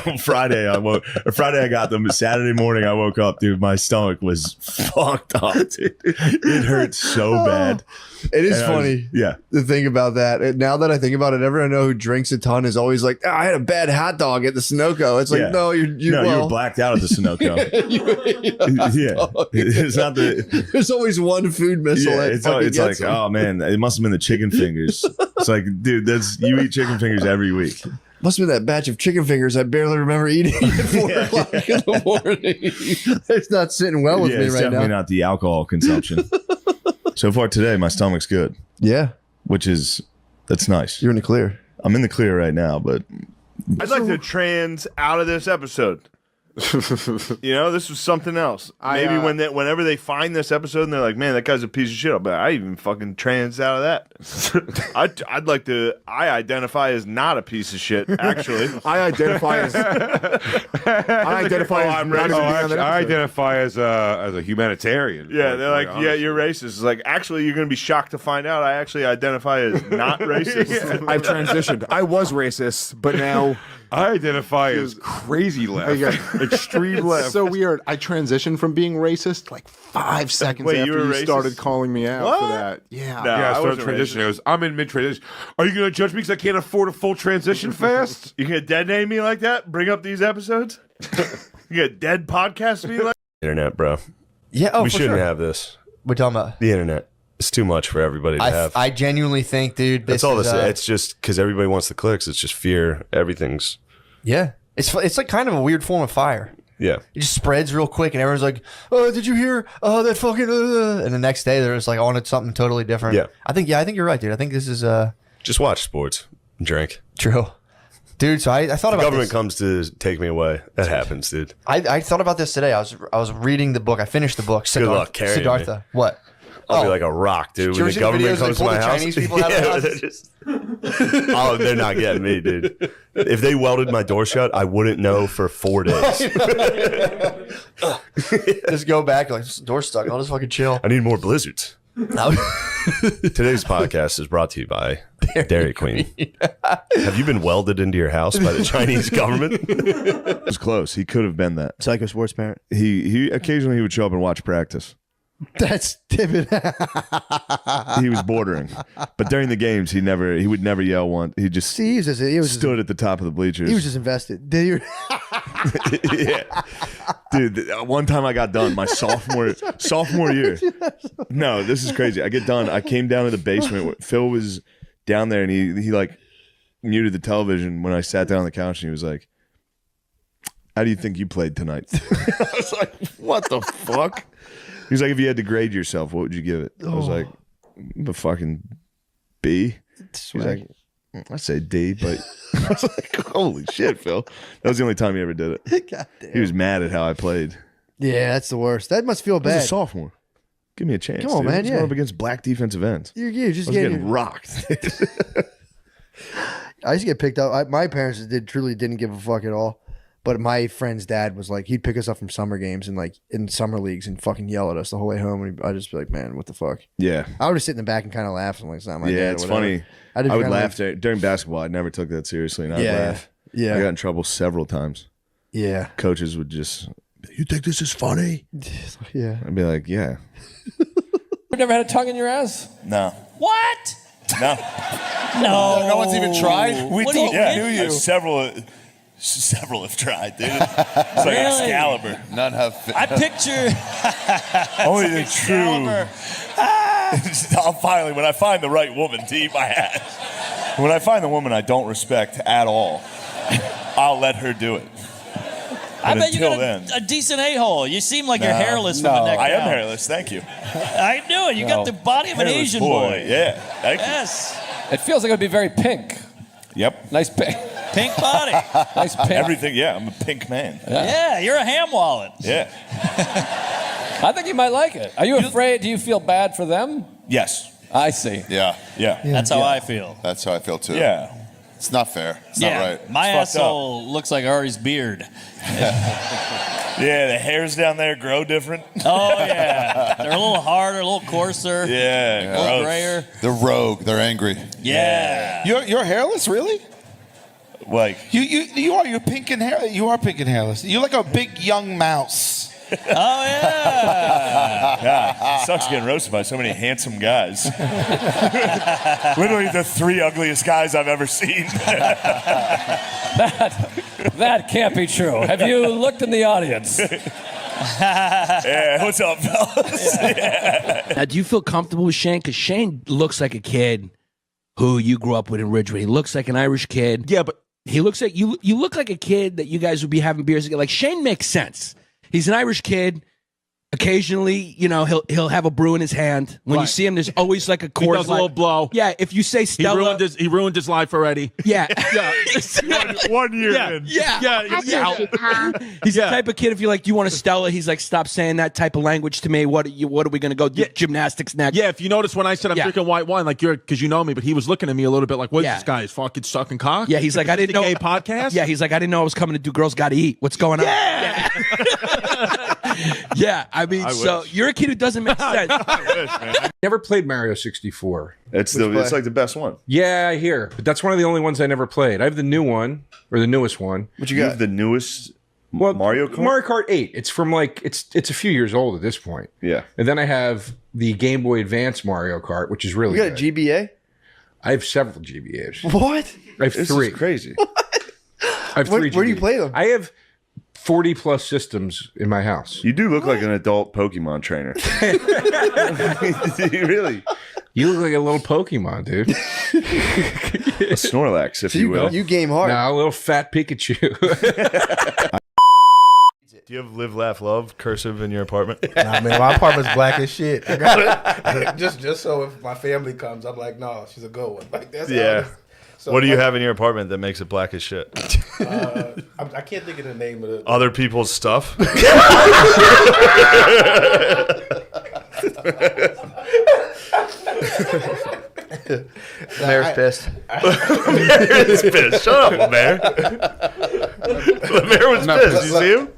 On Friday, I got them. Saturday morning, I woke up, dude. My stomach was fucked up, dude. It hurt so bad. It is And I was- funny. yeah. To think about that. Now that I think about it, everyone I know who drinks a ton is always like, I had a bad hot dog at the Sunoco. It's like, Yeah. no, you were blacked out at the Sunoco. It's not the. There's always one food missile. Yeah, that it's fucking like, gets them. oh man, it must have been the chicken fingers. It's like, dude, you eat chicken fingers every week. Must have been that batch of chicken fingers I barely remember eating at 4 o'clock in the morning. It's not sitting well with me it's right definitely now. not the alcohol consumption. So far today, my stomach's good. Yeah. That's nice. You're in the clear. I'm in the clear right now, but I'd like to trans out of this episode. This was something else. Maybe whenever they find this episode and they're like, "Man, that guy's a piece of shit," I'll be like, I even fucking trans out of that. I'd like to. I identify as not a piece of shit. Actually, I identify as a humanitarian. Yeah, they're like, yeah, you're racist. It's like, actually, you're going to be shocked to find out I actually identify as not racist. I've transitioned. I was racist, but now I identify as crazy left, extreme left. So weird. I transitioned from being racist like 5 seconds Wait, after you were you racist? started calling me out for that. Yeah. No, I I started wasn't transitioning. I'm in mid transition. Are you going to judge me because I can't afford a full transition fast? You gonna dead name me like that? Bring up these episodes? You gonna dead podcast me like? Internet, bro. Yeah, we for shouldn't sure. have this. We're talking about The internet. It's too much for everybody to have. I genuinely think, dude, That's all this is. It's just because everybody wants the clicks. It's just fear. Everything's. Yeah. It's like kind of a weird form of fire. Yeah. It just spreads real quick, and everyone's like, "Oh, did you hear? Oh, that fucking." And the next day, they're just like on to something totally different. Yeah. I think you're right, dude. I think this is Just watch sports. Drink. true, dude. So I thought The about government this. comes to take me away. That happens, dude. I thought about this today. I was reading the book. I finished the book. Good luck carrying Siddhartha. me. What? I'll be like a rock, dude. When the government comes to my house, Chinese people out of the house? oh, they're not getting me, dude. If they welded my door shut, I wouldn't know for 4 days. Just go back like door's stuck. I'll just fucking chill. I need more blizzards. Today's podcast is brought to you by Dairy Queen. Have you been welded into your house by the Chinese government? It was close. He could have been that. Psycho sports parent. He occasionally he would show up and watch practice. That's timid. He was bordering, but during the games he would never yell once. He just stood at the top of the bleachers. He was just invested. Did you? Yeah, dude. One time I got done my sophomore year. No, this is crazy. I get done. I came down to the basement. Phil was down there, and he like muted the television when I sat down on the couch, and he was like, "How do you think you played tonight?" I was like, "What the fuck?" He's like, if you had to grade yourself, what would you give it? I was like, a fucking B. He's like, I say D, but I was like, holy shit, Phil. That was the only time he ever did it. God damn. He was mad at how I played. Yeah, that's the worst. That must feel I bad. was a sophomore. Give me a chance. Come on, dude. man. I was Yeah. going up against black defensive ends. You're just I was getting rocked. I used to get picked up. My parents truly didn't give a fuck at all. But my friend's dad was like, he'd pick us up from summer games and like in summer leagues and fucking yell at us the whole way home. And I'd just be like, man, what the fuck? Yeah. I would just sit in the back and kind of laugh. And like, it's not my dad. Yeah, it's funny. I would laugh during basketball. I never took that seriously, and I'd laugh. Yeah. I got in trouble several times. Yeah. Coaches would just, you think this is funny? Yeah. I'd be like, yeah. You've never had a tongue in your ass? No. What? No. No. No one's even tried? What do you mean? Several have tried, dude. It's like Really? Excalibur. None have. I picture. Only the true. I'll finally, when I find the right woman to eat my ass, when I find the woman I don't respect at all, I'll let her do it. I But bet you until got then, a decent a-hole. You seem like you're hairless from the neck I am down. hairless. Thank you. I knew it. You got the body of an Hairless Asian boy. Yeah. Thank you. Yes. It feels like it would be very pink. Yep. Nice pink. Pink body. Nice pink. Everything. Yeah, I'm a pink man. Yeah, you're a ham wallet. Yeah. I think you might like it. Are you afraid? Do you feel bad for them? Yes. I see. Yeah. Yeah. That's how I feel. That's how I feel too. Yeah. It's not fair. It's Yeah, not right. my It's fucked asshole looks like Ari's beard. Yeah, the hairs down there grow different. Oh yeah, they're a little harder, a little coarser. Yeah, a little gross. grayer. They're rogue. They're angry. Yeah. You're hairless, really? Like You're pink and hair. You are pink and hairless. You're like a big young mouse. Oh yeah. God, sucks getting roasted by so many handsome guys. Literally the 3 ugliest guys I've ever seen. That can't be true. Have you looked in the audience? Yeah, what's up, fellas? Yeah. Now, do you feel comfortable with Shane? Because Shane looks like a kid who you grew up with in Ridgeway. He looks like an Irish kid. Yeah, but he looks like you look like a kid that you guys would be having beers together. Like Shane makes sense. He's an Irish kid. Occasionally, you know, he'll have a brew in his hand. When you see him, there's always like a he Coors does a little Light. blow. Yeah, if you say Stella, he ruined his life already. yeah, One year Yeah. in. yeah. He's the type of kid. If you're like, do you want a Stella? He's like, stop saying that type of language to me. What are we gonna go do gymnastics next? Yeah, if you notice when I said I'm Yeah. drinking white wine, like because you know me, but he was looking at me a little bit like, what's Yeah. this guy? Is fucking sucking cock? Yeah, he's like, I didn't know. Gay podcast. Yeah, he's like, I didn't know I was coming to do Girls Gotta Eat. What's going on? Yeah. Yeah, I mean, so you're a kid who doesn't make sense. Never played Mario 64. It's like the best one. Yeah, I hear. But that's one of the only ones I never played. I have the new one, or the newest one. What you have the newest Mario Kart? Mario Kart 8. It's from like, it's a few years old at this point. Yeah. And then I have the Game Boy Advance Mario Kart, which is really You got good. a GBA? I have several GBAs. What? I have This 3. is crazy. I have 3 Where do you play them? I have 40 plus systems in my house. You do look like an adult Pokemon trainer. Really? You look like a little Pokemon, dude. A Snorlax, if you will. You game hard. Nah, a little fat Pikachu. Do you have live, laugh, love cursive in your apartment? Nah, man, my apartment's black as shit. I got it. just so if my family comes, I'm like, no, she's a good one. Like that's how it Yeah. is. So, What do you like, have in your apartment that makes it black as shit? I can't think of the name of the. Other people's stuff? Mayor's pissed. Lemaire is pissed. Shut up, Lemaire. Lemaire was pissed. You see him?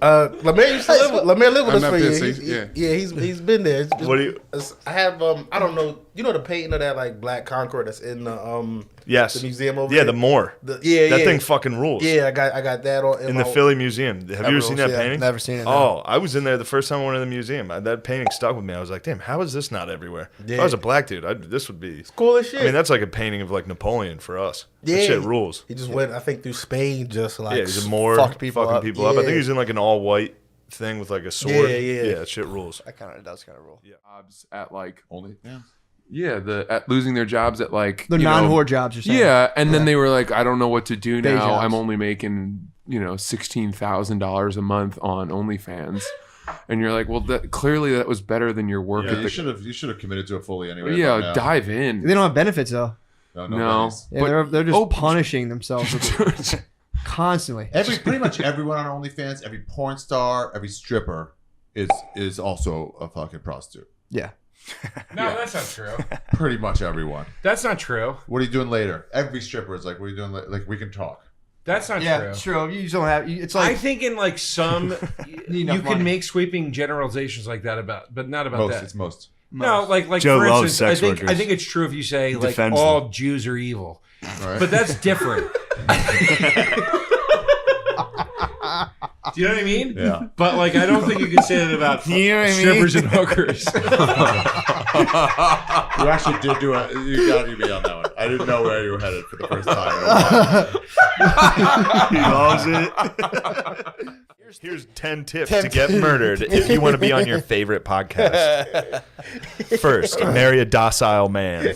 Lemaire used to live with. Lemaire lived with I'm us not for pissed, years. he's- He's been there. What do you? I have I don't know. You know the painting of that like Black Concord that's in the Yes. the museum over Yeah, there? the Moore. That thing fucking rules. Yeah, I got that on In the Philly Museum. Have you ever seen that painting? Never seen it. No. Oh, I was in there the first time I went to the museum. That painting stuck with me. I was like, damn, how is this not everywhere? If I was a black dude, this would be cool as shit. I mean, that's like a painting of like Napoleon for us. Yeah, that shit rules. He just went, I think, through Spain, just like Yeah, he's a Moore, fucked people fucking up. people up. I think Yeah. he's in like an all white thing with like a sword. Yeah. that shit rules. That kind of does kind of rule. Yeah. Jobs at like at losing their jobs at like The non-whore jobs, you're saying. Yeah, and then they were like, I don't know what to do Day now. jobs. I'm only making $16,000 a month on OnlyFans, and you're like, well, clearly that was better than your work. Yeah, at you should have committed to it fully anyway. Yeah, by now. dive in. They don't have benefits though. No. benefits. Yeah, they're just punishing themselves with constantly. Pretty much everyone on OnlyFans, every porn star, every stripper is also a fucking prostitute. Yeah. No, that's not true. Pretty much everyone. That's not true. What are you doing later? Every stripper is like, what are you doing? Like we can talk. That's not Yeah, true. it's true. You just don't have. It's like I think in like some, you enough can money. make sweeping generalizations like that but not about Most. that. It's most. No, like Joe for loves instance, sex I workers. think it's true if you say like defends all them. Jews are evil, Right. but that's different. Do you know what I mean? Yeah. But like, I don't think you can say that about You know what I mean? strippers and hookers. You actually did do it. You got me on that one. I didn't know where you were headed for the first time. He loves it. Here's 10 tips to get murdered if you want to be on your favorite podcast. First, marry a docile man.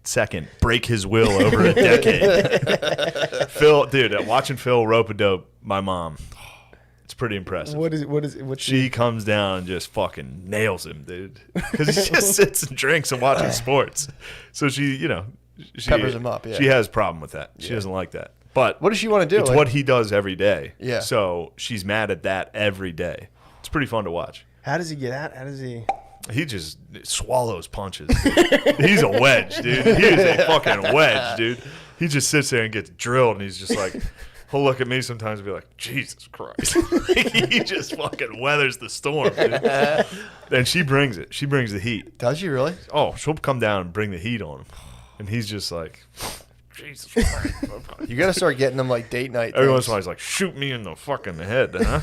Second, break his will over a decade. Phil, dude, watching Phil rope-a-dope my mom. It's pretty impressive. What She comes down and just fucking nails him, dude. Because he just sits and drinks and watches sports. So she Peppers him up, yeah. She has a problem with that. She doesn't like that. But what does she want to do? it's Like- what he does every day. Yeah. So she's mad at that every day. It's pretty fun to watch. How does he get out? How does he? He just swallows punches. He's a wedge, dude. He is a fucking wedge, dude. He just sits there and gets drilled, and he's just like, he'll look at me sometimes and be like, Jesus Christ. He just fucking weathers the storm, dude. And she brings it. She brings the heat. Does she really? Oh, she'll come down and bring the heat on him. And he's just like, Jesus Christ. You got to start getting them like date night. Every once things. in a while, he's like, shoot me in the fucking head, huh?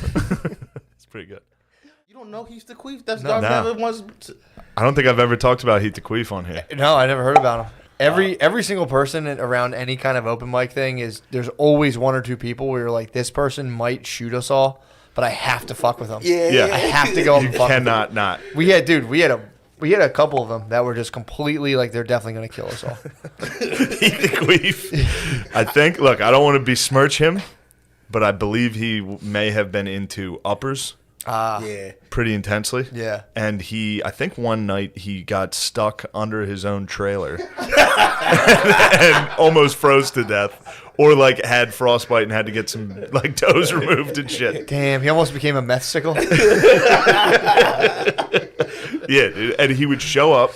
It's pretty good. You don't know Heath the Queef? That's No. never was. I don't think I've ever talked about Heat the Queef on here. No, I never heard about him. Every single person around any kind of open mic thing there's always one or two people where you're like, this person might shoot us all, but I have to fuck with them. Yeah. I have to go up You and fuck with them. cannot not. We had a couple of them that were just completely like they're definitely gonna kill us all. Heat the Queef. I think, look, I don't want to besmirch him, but I believe he may have been into uppers. Yeah. Pretty intensely. Yeah. And I think one night he got stuck under his own trailer and almost froze to death, or like had frostbite and had to get some like toes removed and shit. Damn, he almost became a meth sickle. Yeah, dude. And he would show up.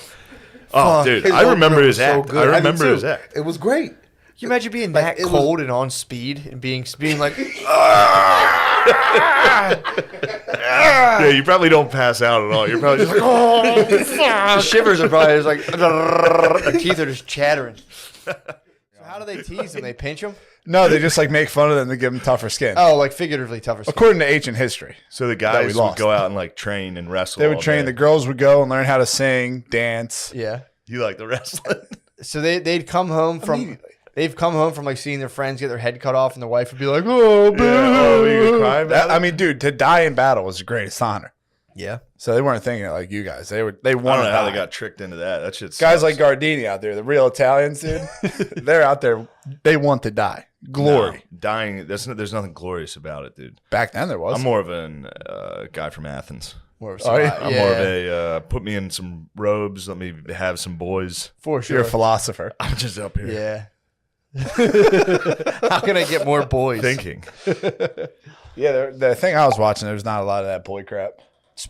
Oh, Fuck. dude, His I remember opener his was so act. good. I I remember did his too. act. It was great. Can you imagine being that cold and on speed and being like, Yeah, you probably don't pass out at all. You're probably just like, oh, the shivers are probably just like, the teeth are just chattering. So how do they tease them? They pinch them? No, they just like make fun of them to give them tougher skin. Oh, like figuratively tougher skin. According to ancient history. So the that we guys would lost. go out and like train and wrestle. They would all train. day. The girls would go and learn how to sing, dance. Yeah. You like the wrestling? So they'd come home from they've come home from like seeing their friends get their head cut off, and the wife would be like, "Oh, baby." I mean, dude, to die in battle was the greatest honor. Yeah. So they weren't thinking it like you guys. They I wanted don't know how to they got tricked into that. That shit's guys like Gardini out there, the real Italians, dude. They're out there. They want to die. Glory. No, dying. There's nothing glorious about it, dude. Back then there was. I'm more of an guy from Athens. More of Oh, yeah. I'm more of a put me in some robes. Let me have some boys. For sure. You're a philosopher. I'm just up here. Yeah. How can I get more boys? Thinking. Yeah, the thing I was watching, there's not a lot of that boy crap.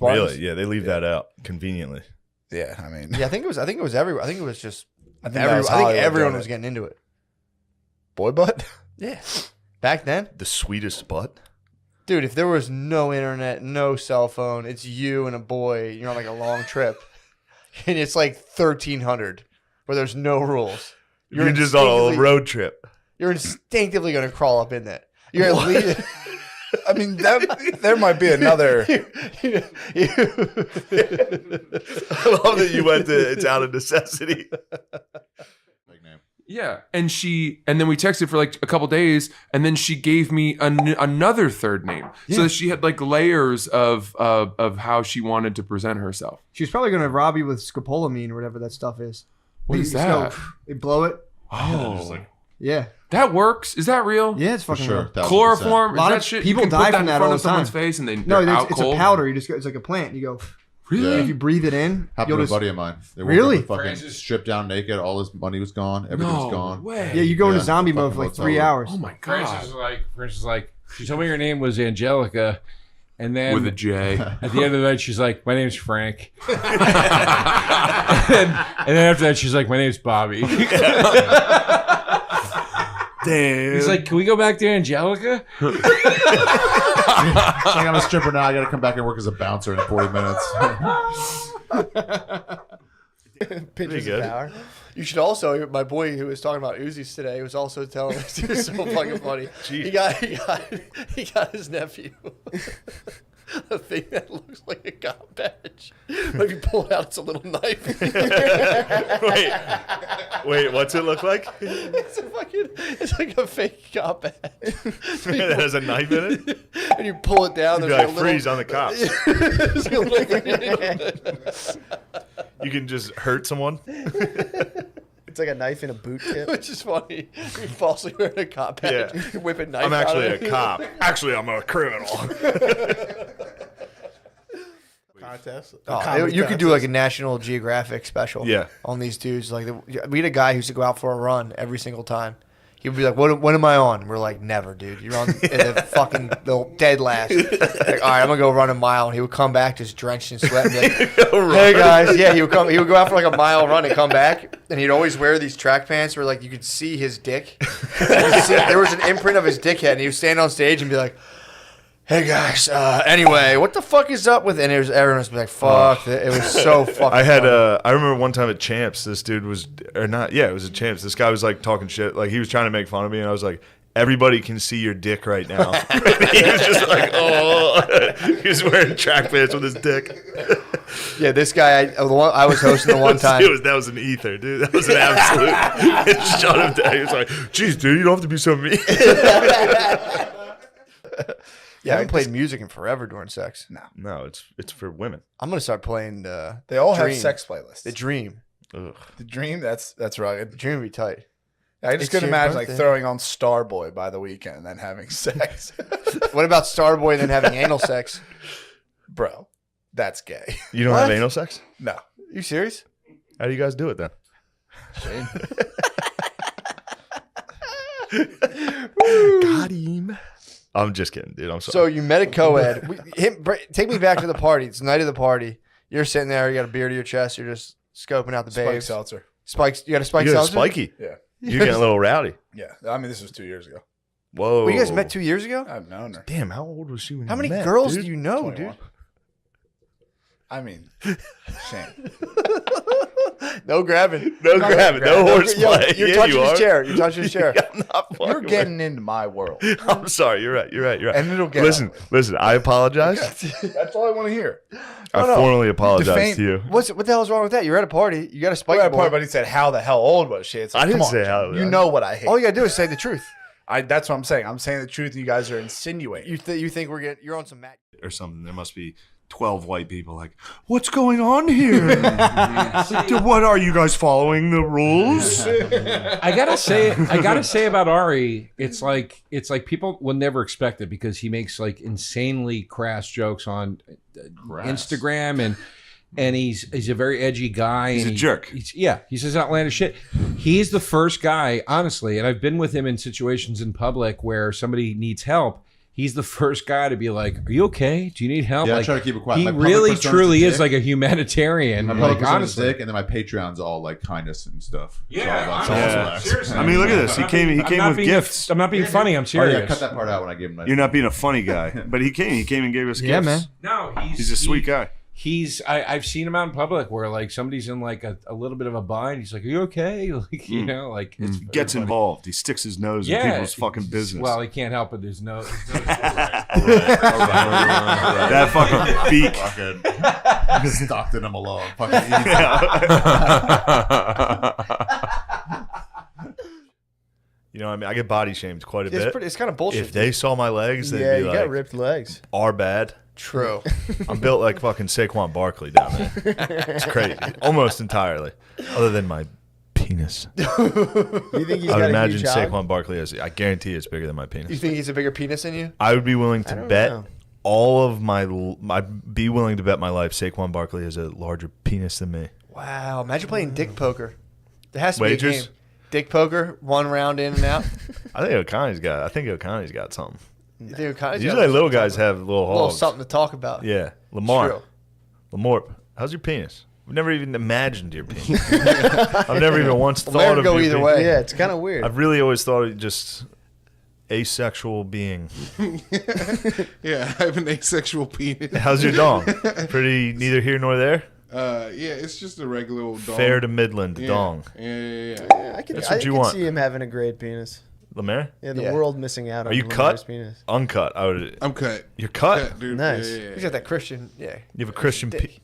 Really? Yeah, they leave that out conveniently. Yeah, I mean, Yeah, I think it was everyone. I think it was just. I think everyone doing was it. getting into it. Boy butt. Yeah, back then, The sweetest butt. dude. If there was no internet, no cell phone, it's you and a boy. You're on like a long trip, and it's like 1,300, where there's no rules. You're just on a instinctively- road trip. You're instinctively gonna crawl up in that. You're at least. I mean, there might be another. I love that you went to it's out of necessity. Yeah, and then we texted for like a couple days, and then she gave me another third name, so that she had like layers of how she wanted to present herself. She's probably gonna rob you with scopolamine or whatever that stuff is. What is that? They blow it. Oh, Yeah. that works. Is that real? Yeah, it's fucking real. Chloroform. A lot Is of that shit? people you can die put that from in that front all of the time. someone's face, and they No, they're out it's cold. a powder. You just it's like a plant. You go. Really? And if you breathe it in, Happened you'll to a just buddy of mine. They woke really up with fucking stripped down naked. All his money was gone. Everything was gone. Yeah, you go into zombie mode for like 3 hours. Oh my Francis is like, she told me her name was Angelica, and then With a J. At the end of the night, she's like, "My name's Frank," and then after that, she's like, "My name's Bobby." Damn. He's like, "Can we go back to Angelica?" It's like I'm a stripper now. I got to come back and work as a bouncer in 40 minutes. Pitches of power. You should also. My boy who was talking about Uzis today was also telling us it was so fucking funny. He got his nephew a thing that looks like a cop badge. But if you pull it out, it's a little knife. Wait, what's it look like? It's like a fake cop badge. That has a knife in it? And you pull it down. You'd be There's like, a little, freeze on the cops. there's a little- You can just hurt someone. It's like a knife in a boot tip. Which is funny. You're falsely wearing a cop badge. Yeah. You're whipping knife I'm out actually of a it. cop. Actually, I'm a criminal. Contest. You could do like a National Geographic special. Yeah. On these dudes, like we had a guy who used to go out for a run every single time. He would be like, "What am I on?" We're like, "Never, dude. You're on the fucking the dead last." Like, all right, I'm gonna go run a mile, and he would come back just drenched in sweat. And be like, "Hey guys, yeah." He would go out for like a mile run and come back, and he'd always wear these track pants where like you could see his dick. There was an imprint of his dick head, and he would stand on stage and be like, "Hey guys, anyway, what the fuck is up with?" And everyone was like, "Fuck!" It was so fucking. I had funny. I remember one time at Champs, this dude was or not. Yeah, it was at Champs. This guy was like talking shit, like he was trying to make fun of me, and I was like, "Everybody can see your dick right now." He was just like, "Oh," he was wearing track pants with his dick. Yeah, this guy, I was hosting the one time. That was an ether, dude. That was an absolute. It shut him down. He was like, "Jeez, dude, you don't have to be so mean." Yeah, I haven't played music in forever during sex. No, it's for women. I'm gonna start playing They all have Dream. sex playlists. The Dream. Ugh. The Dream, that's rugged. The Dream would be tight. I just It's couldn't your imagine like birthday. throwing on Starboy by the weekend and then having sex. What about Starboy and then having anal sex? Bro, that's gay. You don't have anal sex? No. You serious? How do you guys do it then? Got him. I'm just kidding, dude. I'm So sorry. you met a co-ed. Take me back to the party. It's the night of the party. You're sitting there. You got a beer to your chest. You're just scoping out the Spike babes. seltzer. Spikes. You got a spike You got a seltzer? spiky. Yeah. You're getting a little rowdy. Yeah. I mean, this was 2 years ago. Whoa. Well, you guys met 2 years ago? I've known her. Damn, how old was she when How you many met, girls dude? do you know, 21. dude? I mean, shame. No grabbing. No grabbing. No horseplay. You're Yeah, touching you his are. chair. You're touching his chair. I'm not You're fucking getting into my world. with- I'm sorry. You're right. You're right. You're right. And it'll get Listen. I apologize. That's all I want to hear. I no. formally apologize Defame- to you. What the hell is wrong with that? You're at a party. You got a spike Well, boy. but he said, "How the hell old was she?" It's like, I didn't come on, say Jim. how- You know what I hate. All you gotta do is say the truth. That's what I'm saying. I'm saying the truth, and you guys are insinuating. You think you're on some Matt Or something. There must be 12 white people like, what's going on here? What are you guys following the rules? I gotta say about Ari, it's like people will never expect it because he makes like insanely crass jokes on Instagram and he's a very edgy guy. He's and a jerk. He says outlandish shit. He's the first guy, honestly, and I've been with him in situations in public where somebody needs help, he's the first guy to be like, "Are you okay? Do you need help?" Yeah, I like, try to keep it quiet. He My public really, persona's truly a is dick. like a humanitarian. My Like public persona's honestly, dick, and then my Patreon's all like kindness and stuff. Yeah, It's all about seriously. I mean, look at this. He came with gifts. I'm not being funny. I'm serious. Oh, yeah, cut that part out when I gave him my. You're not being a funny guy, but he came and gave us Yeah, gifts. man. No, He's a sweet guy. I've seen him out in public where like somebody's in like a little bit of a bind. He's like, "Are you okay?" Like you know, like it's very Gets funny. involved. He sticks his nose in people's fucking business. Well, he can't help it. There's no. That fucking beak. Fucking stalking him along. Fucking You know what I mean? I get body shamed quite a bit. It's kind of bullshit. If they saw my legs, they'd Yeah, be you like, got ripped legs. are bad. True. I'm built like fucking Saquon Barkley down there. It's crazy. Almost entirely. Other than my penis. You think he's I would got a imagine huge hog? Saquon Barkley has, I guarantee it's bigger than my penis. You think he's a bigger penis than you? I would be willing I to don't bet know. all of I'd be willing to bet my life Saquon Barkley has a larger penis than me. Wow. Imagine playing dick poker. There has to be a Wagers? game. Dick poker, one round in and out. I think O'Connor's got something. You think O'Connor's Usually little guys have little a little hogs. something to talk about. Yeah. True. Lamorp, how's your penis? I've never even imagined your penis. I've never even once thought of go your either penis. way. Yeah, it's kind of weird. I've really always thought of just asexual being. Yeah, I have an asexual penis. How's your dong? Pretty neither here nor there? Yeah, it's just a regular old dong. Fair to Midland dong. Yeah. Yeah, I That's what you can want. see him having a great penis. Lemaire? Yeah, the world missing out on Are you Lemaire's cut? penis. Uncut. I'm cut. You're cut? Cut, dude. Nice. Yeah. He's got that Christian, yeah. You have a Christian penis?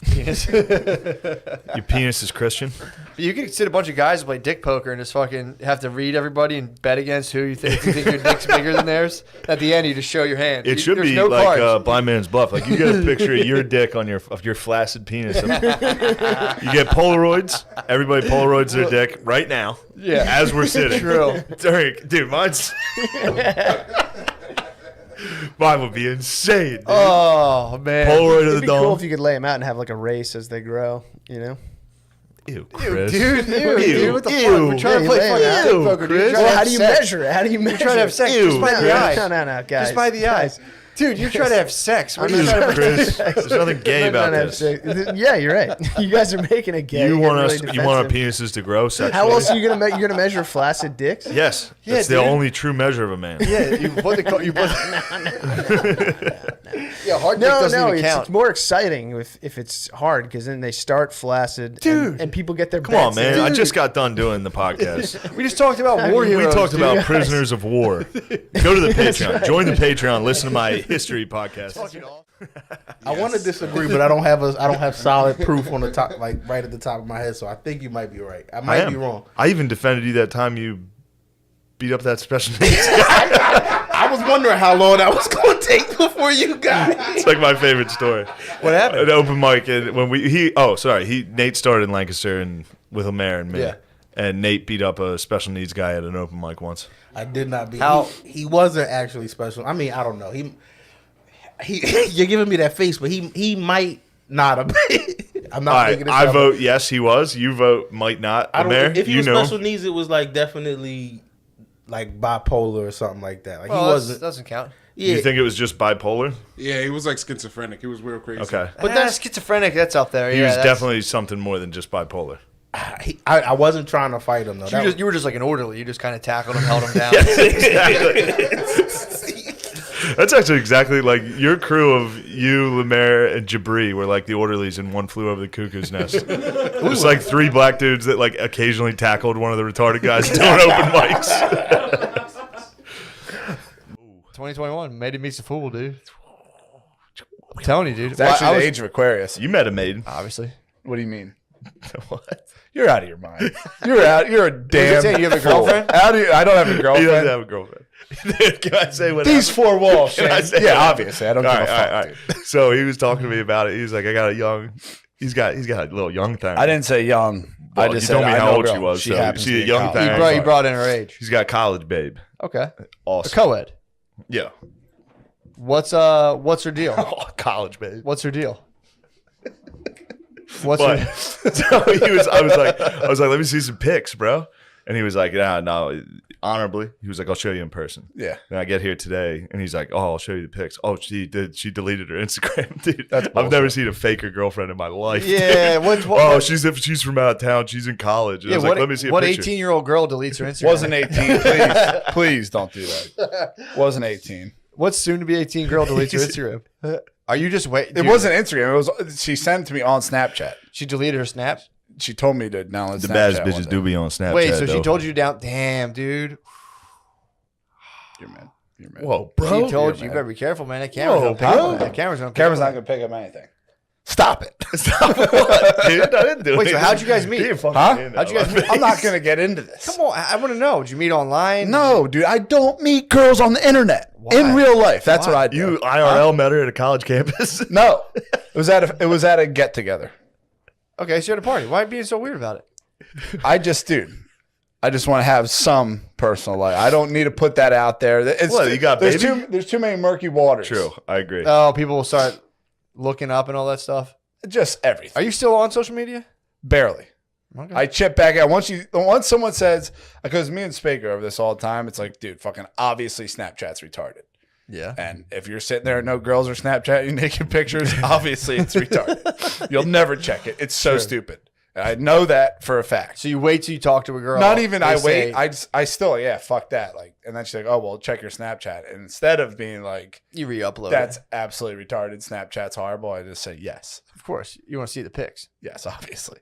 Penis. Your penis is Christian? You could sit a bunch of guys and play dick poker and just fucking have to read everybody and bet against who you think your dick's bigger than theirs. At the end, you just show your hand. It should There's be no like cards. Blind Man's Bluff. Like you get a picture of your dick on your flaccid penis. You get Polaroids. Everybody Polaroids their dick right now. Yeah. As we're sitting. True. Dude, mine's... Mine would be insane, dude. Oh, man. Polaroid of It'd the be cool dome. if you could lay them out and have like a race as they grow, you know? Ew, Chris. Dude, what the fuck? Ew. We're trying to Yeah, play you lay fucking it dick out. poker, dude. Chris. You're trying to Well, how have do you sex. measure it? How do you measure You're trying to have it? sex Ew, just by the Chris. eyes. No, guys. Just by the eyes. Dude, you're trying to have sex. What are you Ew, trying to Chris. There's nothing gay I'm about trying to have this. sex. Yeah, you're right. You guys are making it gay. You You're want really us? You want our defensive. penises to grow sexually? How else are you gonna you're gonna measure flaccid dicks? Yes, Yeah, that's the dude. only true measure of a man. Yeah, you put the yeah, hard dick No, doesn't even it's count. more exciting if it's hard because then they start flaccid, Dude. and people get their Come on, bets man! in. I just got done doing the podcast. We just talked about war We heroes. talked dude. about prisoners of war. Go to the Patreon. Join the Patreon. Listen to my history podcast. I want to disagree, but I don't have solid proof on the top, like right at the top of my head. So I think you might be right. I might be wrong. I even defended you that time you beat up that special needs guy. I was wondering how long that was going to take before you got it. It's like my favorite story. What happened? An open mic, and when Nate started in Lancaster and with Lemaire and me. Yeah. And Nate beat up a special needs guy at an open mic once. I did not beat. How- He wasn't actually special. I mean, I don't know. He you're giving me that face, but he might not have been. I'm not All right, making this I up. vote yes, he was. You vote might not. I don't. Lemaire, If he you was know. special needs, it was like definitely like bipolar or something like that. Like Well, he that wasn't. doesn't count. Yeah, You think it was just bipolar? Yeah, he was like schizophrenic. He was real crazy. Okay. But that's schizophrenic. That's up there. He yeah, was that's- definitely something more than just bipolar. I wasn't trying to fight him though. You were just like an orderly. You just kind of tackled him, held him down. That's actually exactly like your crew of you, Lemaire, and Jabri were like the orderlies in One Flew Over the Cuckoo's Nest. It was like three black dudes that like occasionally tackled one of the retarded guys doing open mics. 2021 made it meets the fool, dude. I'm telling you, dude. It's actually the age of Aquarius. You met a maiden. Obviously. What do you mean? What? You're out of your mind. You're out. You're a damn. saying you have a fool. girlfriend? How do you, I don't have a He girlfriend. doesn't have a girlfriend. Can I say what These happened? four walls. Can I Shane. say Yeah, what obviously. I don't All give a right, fuck. all right. So he was talking to me about it. He was like, I got a young. He's got a little young thing. I didn't say young. Well, I just you said told me I how know old girl. she was. She so happens she to a be young college. thing. You brought in her age. She's got college, babe. Okay. A Awesome. co-ed. Yeah. What's her deal? College, babe. What's her deal? What's But her so I was like, let me see some pics, bro. And he was like, "Nah, no, honorably." He was like, "I'll show you in person." Yeah. And I get here today, and he's like, "Oh, I'll show you the pics." Oh, she deleted her Instagram, dude. That's I've bullshit. never seen a faker girlfriend in my life. Yeah, dude. She's from out of town. She's in college. And I was like, let me see a what picture. 18-year-old girl deletes her Instagram? Wasn't 18. Please don't do that. Wasn't 18. What soon to be 18 girl deletes her Instagram? Are you just waiting? It wasn't Instagram. It was. She sent it to me on Snapchat. She deleted her Snap. She told me to download The Snapchat. baddest one bitches day. do be on Snapchat. Wait, so though. she told you down? Damn, dude. You're man. Whoa, bro. She told you. You better be careful, man. That camera's gonna pick up. That camera's gonna pick Camera's up. not gonna pick up anything. Stop it. Stop what, dude? I didn't do it. Wait, so how'd you guys meet? Huh? How'd you guys meet? I'm not gonna get into this. Come on, I want to know. Did you meet online? No, dude. I don't meet girls on the internet. In real life. That's what I do. You IRL met her at a college campus? No. It was at a get together. Okay, so you're at a party. Why are you being so weird about it? I just want to have some personal life. I don't need to put that out there. What, you got there's baby? there's too many murky waters. True, I agree. Oh, people will start looking up and all that stuff. Just everything. Are you still on social media? Barely. Okay. I chip back out once someone says, because me and Spake go over this all the time. It's like, dude, fucking obviously Snapchat's retarded. Yeah. And if you're sitting there and no girls are Snapchatting naked pictures, obviously it's retarded. You'll never check it. It's so stupid. And I know that for a fact. So you wait till you talk to a girl. Not even they I say- wait. I still fuck that. Like, and then she's like, oh well, check your Snapchat. And instead of being like, you re-upload. that's absolutely retarded. Snapchat's horrible. I just say yes. Of course, you want to see the pics. Yes, obviously.